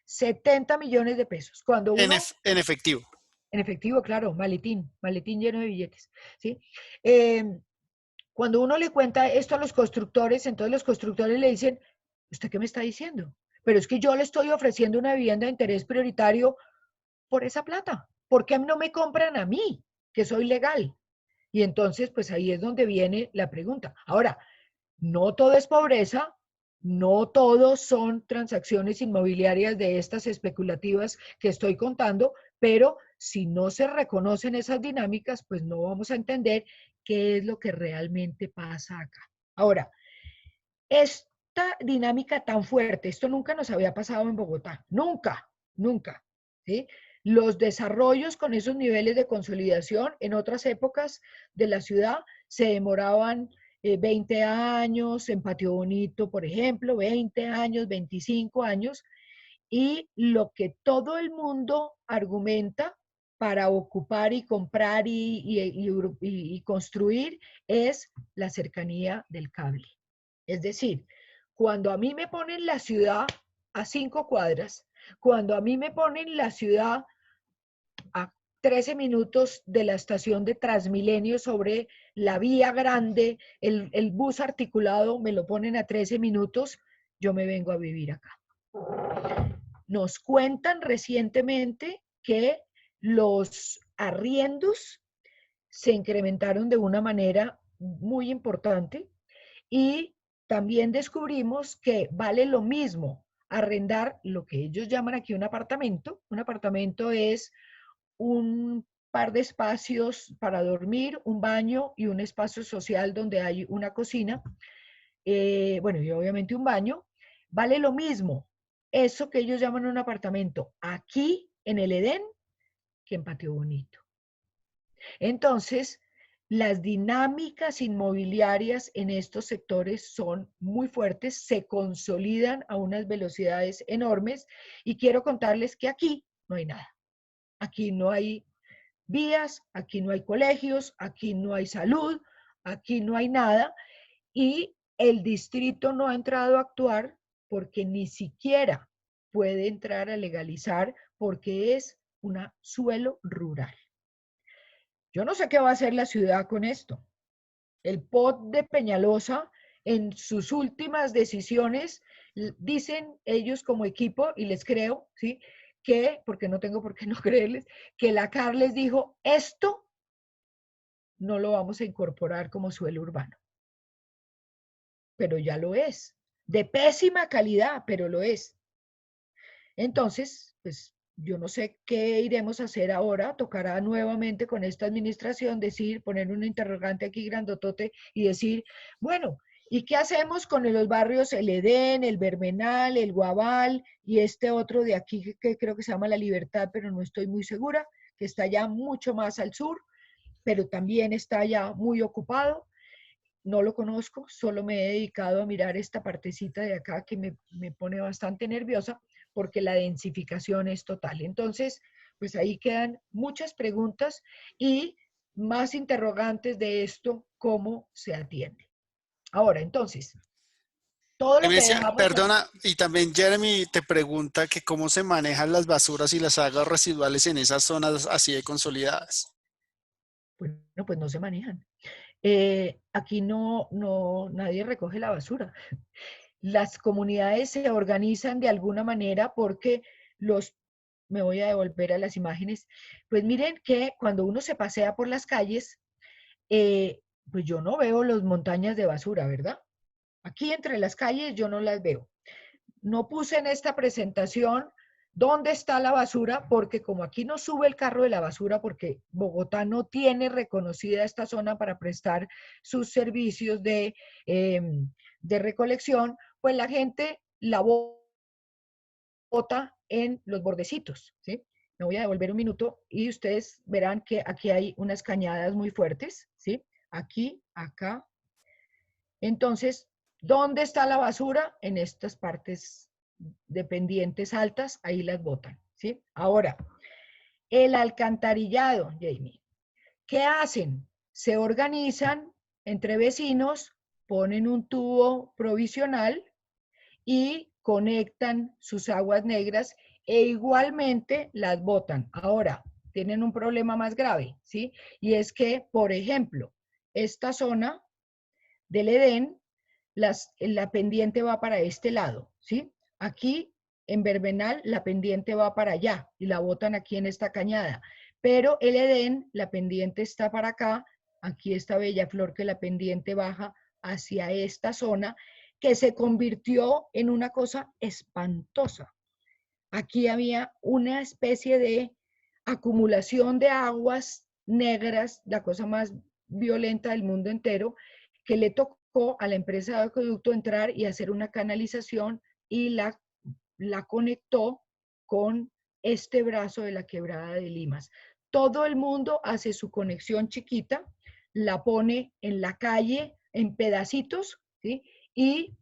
70 millones de pesos. Cuando uno, En efectivo. en efectivo, claro, maletín lleno de billetes, ¿sí? Eh, Cuando uno le cuenta esto a los constructores, entonces los constructores le dicen, ¿usted qué me está diciendo? Pero es que yo le estoy ofreciendo una vivienda de interés prioritario por esa plata. ¿Por qué no me compran a mí, que soy legal? Y entonces, pues ahí es donde viene la pregunta. Ahora, no todo es pobreza, no todo son transacciones inmobiliarias de estas especulativas que estoy contando, pero si no se reconocen esas dinámicas, pues no vamos a entender qué es lo que realmente pasa acá. Ahora, esta dinámica tan fuerte, esto nunca nos había pasado en Bogotá, nunca, nunca, ¿sí? Los desarrollos con esos niveles de consolidación en otras épocas de la ciudad se demoraban 20 años, en Patio Bonito, por ejemplo, 20 años, 25 años, y lo que todo el mundo argumenta para ocupar y comprar y construir es la cercanía del cable. Es decir, cuando a mí me ponen la ciudad a 5 cuadras, cuando a mí me ponen la ciudad a 13 minutos de la estación de Transmilenio sobre la vía grande, el bus articulado me lo ponen a 13 minutos, yo me vengo a vivir acá. Nos cuentan recientemente que los arriendos se incrementaron de una manera muy importante y también descubrimos que vale lo mismo arrendar lo que ellos llaman aquí un apartamento. Un apartamento es un par de espacios para dormir, un baño y un espacio social donde hay una cocina, bueno, y obviamente un baño. Vale lo mismo eso que ellos llaman un apartamento aquí en el Edén que en Patio Bonito. Entonces, las dinámicas inmobiliarias en estos sectores son muy fuertes, se consolidan a unas velocidades enormes y quiero contarles que aquí no hay nada. Aquí no hay vías, aquí no hay colegios, aquí no hay salud, aquí no hay nada, y el distrito no ha entrado a actuar porque ni siquiera puede entrar a legalizar porque es un suelo rural. Yo no sé qué va a hacer la ciudad con esto. El POT de Peñalosa, en sus últimas decisiones, dicen ellos como equipo, y les creo, ¿sí? Que, porque no tengo por qué no creerles, que la CAR les dijo, esto no lo vamos a incorporar como suelo urbano. Pero ya lo es. De pésima calidad, pero lo es. Entonces, pues yo no sé qué iremos a hacer ahora. Tocará nuevamente con esta administración decir, poner un interrogante aquí grandotote y decir, bueno, ¿y qué hacemos con los barrios El Edén, el Vermenal, el Guabal y este otro de aquí que creo que se llama La Libertad, pero no estoy muy segura, que está ya mucho más al sur, pero también está ya muy ocupado? No lo conozco, solo me he dedicado a mirar esta partecita de acá que me pone bastante nerviosa porque la densificación es total. Entonces, pues ahí quedan muchas preguntas y más interrogantes de esto, cómo se atiende. Ahora, entonces, todo lo que dejamos... Perdona, y también Jeremy te pregunta que cómo se manejan las basuras y las aguas residuales en esas zonas así de consolidadas. Bueno, pues no se manejan. Aquí nadie recoge la basura. Las comunidades se organizan de alguna manera porque me voy a devolver a las imágenes, pues miren que cuando uno se pasea por las calles, pues yo no veo las montañas de basura, ¿verdad? Aquí entre las calles yo no las veo. No puse en esta presentación dónde está la basura, porque como aquí no sube el carro de la basura, porque Bogotá no tiene reconocida esta zona para prestar sus servicios de recolección, pues la gente la bota en los bordecitos, ¿sí? Me voy a devolver un minuto y ustedes verán que aquí hay unas cañadas muy fuertes, ¿sí? Aquí, acá. Entonces, ¿dónde está la basura? En estas partes de pendientes altas, ahí las botan, ¿sí? Ahora, el alcantarillado, Jamie. ¿Qué hacen? Se organizan entre vecinos, ponen un tubo provisional y conectan sus aguas negras e igualmente las botan. Ahora, tienen un problema más grave, ¿sí? Y es que, por ejemplo, esta zona del Edén, la pendiente va para este lado, ¿sí? Aquí en Verbenal la pendiente va para allá y la botan aquí en esta cañada. Pero el Edén, la pendiente está para acá, aquí está Bellaflor que la pendiente baja hacia esta zona que se convirtió en una cosa espantosa. Aquí había una especie de acumulación de aguas negras, la cosa más violenta del mundo entero, que le tocó a la empresa de acueducto entrar y hacer una canalización y la conectó con este brazo de la quebrada de Limas. Todo el mundo hace su conexión chiquita, la pone en la calle en pedacitos, ¿sí? Y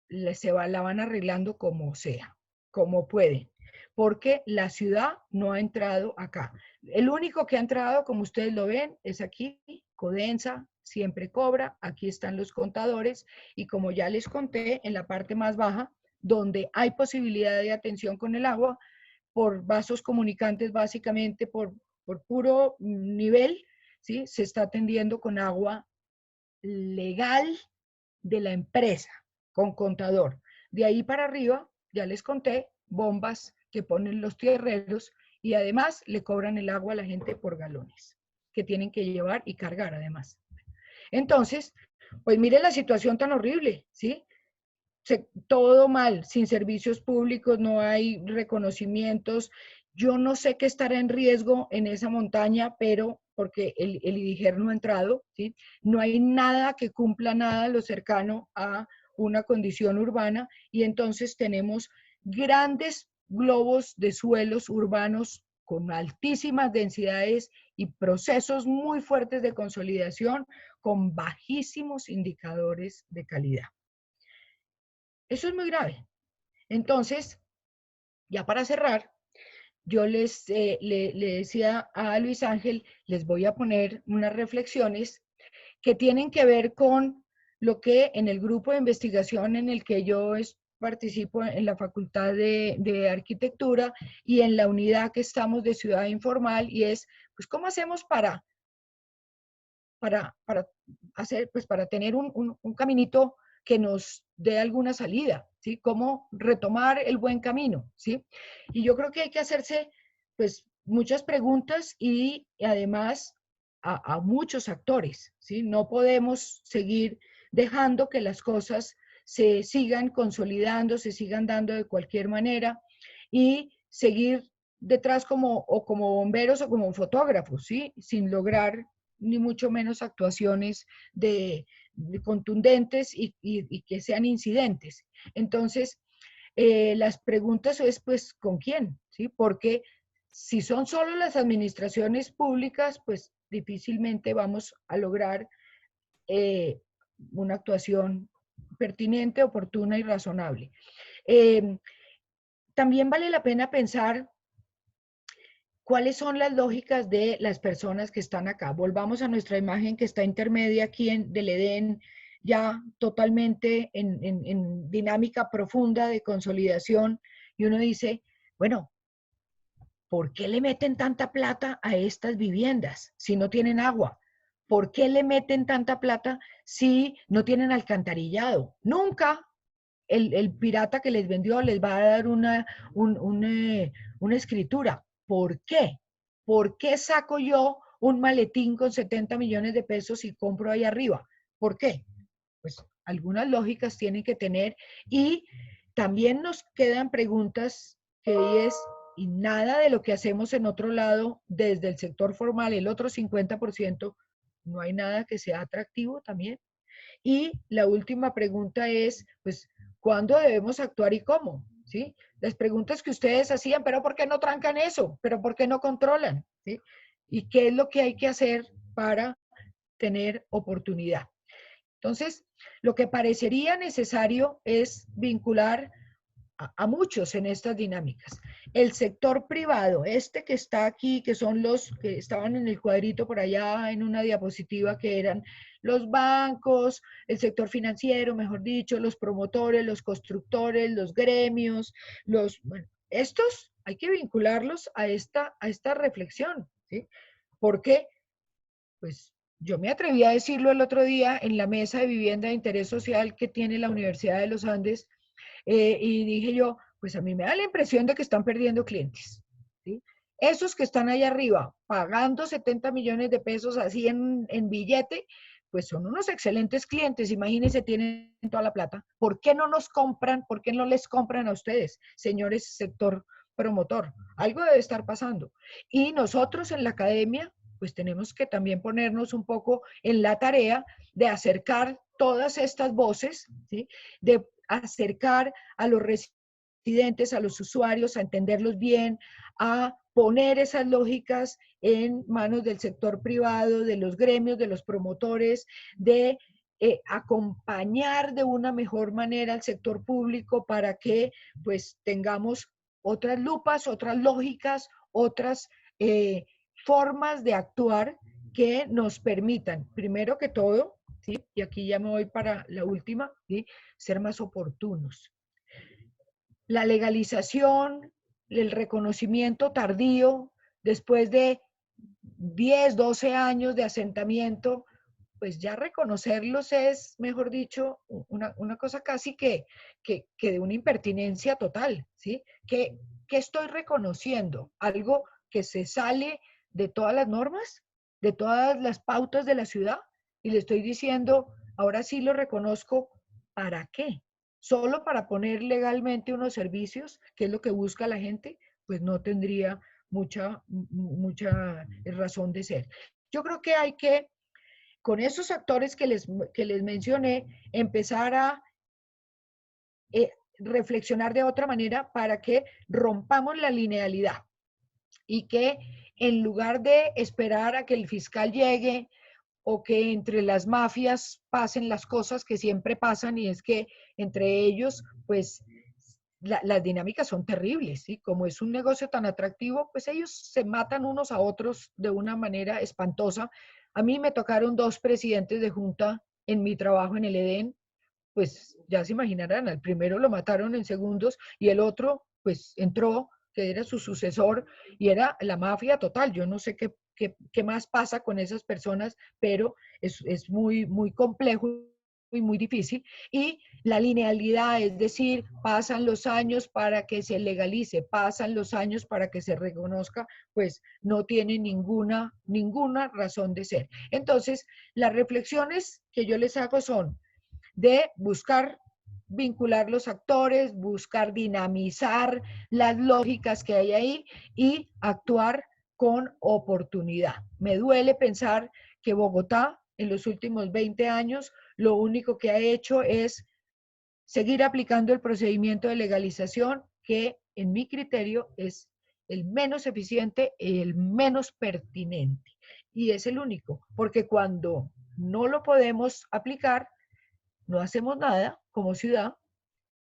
la van arreglando como sea, como pueden, porque la ciudad no ha entrado acá. El único que ha entrado, como ustedes lo ven, es aquí, Codensa, siempre cobra, aquí están los contadores, y como ya les conté, en la parte más baja, donde hay posibilidad de atención con el agua, por vasos comunicantes, básicamente por puro nivel, ¿sí? Se está atendiendo con agua legal de la empresa, con contador. De ahí para arriba, ya les conté, bombas que ponen los tierreros y además le cobran el agua a la gente por galones, que tienen que llevar y cargar además. Entonces, pues mire la situación tan horrible, ¿sí? Todo mal, sin servicios públicos, no hay reconocimientos. Yo no sé qué estará en riesgo en esa montaña, pero porque el IDIGER no ha entrado, ¿sí? No hay nada que cumpla nada lo cercano a una condición urbana y entonces tenemos grandes globos de suelos urbanos con altísimas densidades y procesos muy fuertes de consolidación con bajísimos indicadores de calidad. Eso es muy grave. Entonces, ya para cerrar, yo le decía a Luis Ángel, les voy a poner unas reflexiones que tienen que ver con lo que en el grupo de investigación en el que yo participo en la Facultad de Arquitectura y en la unidad que estamos de Ciudad Informal, y es, pues, ¿cómo hacemos para hacer, pues, para tener un caminito que nos dé alguna salida, ¿sí? ¿Cómo retomar el buen camino, ¿sí? Y yo creo que hay que hacerse, pues, muchas preguntas y además a muchos actores, ¿sí? No podemos seguir dejando que las cosas se sigan consolidando, se sigan dando de cualquier manera y seguir detrás como bomberos o como fotógrafos, ¿sí? Sin lograr ni mucho menos actuaciones de contundentes y que sean incidentes. Entonces, las preguntas es, pues, ¿con quién? ¿Sí? Porque si son solo las administraciones públicas, pues difícilmente vamos a lograr eh, una actuación pertinente, oportuna y razonable. Eh, También vale la pena pensar cuáles son las lógicas de las personas que están acá. Volvamos a nuestra imagen que está intermedia aquí del Edén, ya totalmente en dinámica profunda de consolidación, y uno dice, bueno, ¿por qué le meten tanta plata a estas viviendas si no tienen agua? ¿Por qué le meten tanta plata si no tienen alcantarillado? Nunca el pirata que les vendió les va a dar una escritura. ¿Por qué? ¿Por qué saco yo un maletín con 70 millones de pesos y compro ahí arriba? ¿Por qué? Pues algunas lógicas tienen que tener, y también nos quedan preguntas que es, y nada de lo que hacemos en otro lado, desde el sector formal, el otro 50%, no hay nada que sea atractivo también. Y la última pregunta es, pues, ¿cuándo debemos actuar y cómo? ¿Sí? Las preguntas que ustedes hacían, pero ¿por qué no trancan eso? ¿Pero por qué no controlan? ¿Sí? ¿Y qué es lo que hay que hacer para tener oportunidad? Entonces, lo que parecería necesario es vincular a muchos en estas dinámicas. El sector privado, este que está aquí, que son los que estaban en el cuadrito por allá en una diapositiva, que eran los bancos, el sector financiero, mejor dicho, los promotores, los constructores, los gremios, bueno, estos hay que vincularlos a esta reflexión, ¿sí? Porque, pues, yo me atreví a decirlo el otro día en la mesa de vivienda de interés social que tiene la Universidad de los Andes, y dije yo, pues a mí me da la impresión de que están perdiendo clientes, ¿sí? Esos que están ahí arriba pagando 70 millones de pesos así en billete, pues son unos excelentes clientes. Imagínense, tienen toda la plata. ¿Por qué no nos compran? ¿Por qué no les compran a ustedes, señores sector promotor? Algo debe estar pasando. Y nosotros en la academia, pues tenemos que también ponernos un poco en la tarea de acercar todas estas voces, ¿sí? De acercar a los residentes, a los usuarios, a entenderlos bien, a poner esas lógicas en manos del sector privado, de los gremios, de los promotores, de acompañar de una mejor manera al sector público para que, pues, tengamos otras lupas, otras lógicas, otras formas de actuar que nos permitan, primero que todo, ¿sí? Y aquí ya me voy para la última, ¿sí? Ser más oportunos. La legalización, el reconocimiento tardío, después de 10, 12 años de asentamiento, pues ya reconocerlos es, mejor dicho, una cosa casi que de una impertinencia total, ¿sí? Que estoy reconociendo algo que se sale de todas las normas, de todas las pautas de la ciudad, y le estoy diciendo, ahora sí lo reconozco, ¿para qué? Solo para poner legalmente unos servicios, que es lo que busca la gente, pues no tendría mucha razón de ser. Yo creo que hay que, con esos actores que les mencioné, empezar a reflexionar de otra manera para que rompamos la linealidad y que en lugar de esperar a que el fiscal llegue o que entre las mafias pasen las cosas que siempre pasan, y es que entre ellos, pues, las dinámicas son terribles, ¿sí? Como es un negocio tan atractivo, pues ellos se matan unos a otros de una manera espantosa. A mí me tocaron 2 presidentes de junta en mi trabajo en el EDEN, pues ya se imaginarán, al primero lo mataron en segundos y el otro pues entró, que era su sucesor, y era la mafia total. Yo no sé qué más pasa con esas personas, pero es muy, muy complejo y muy difícil. Y la linealidad, es decir, pasan los años para que se legalice, pasan los años para que se reconozca, pues no tiene ninguna razón de ser. Entonces, las reflexiones que yo les hago son de buscar vincular los actores, buscar dinamizar las lógicas que hay ahí y actuar con oportunidad. Me duele pensar que Bogotá en los últimos 20 años lo único que ha hecho es seguir aplicando el procedimiento de legalización que en mi criterio es el menos eficiente y el menos pertinente. Y es el único, porque cuando no lo podemos aplicar, no hacemos nada como ciudad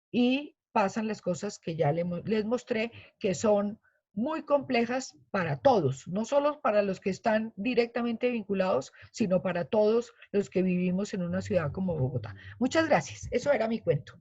y pasan las cosas que ya les mostré, que son muy complejas para todos, no solo para los que están directamente vinculados, sino para todos los que vivimos en una ciudad como Bogotá. Muchas gracias. Eso era mi cuento.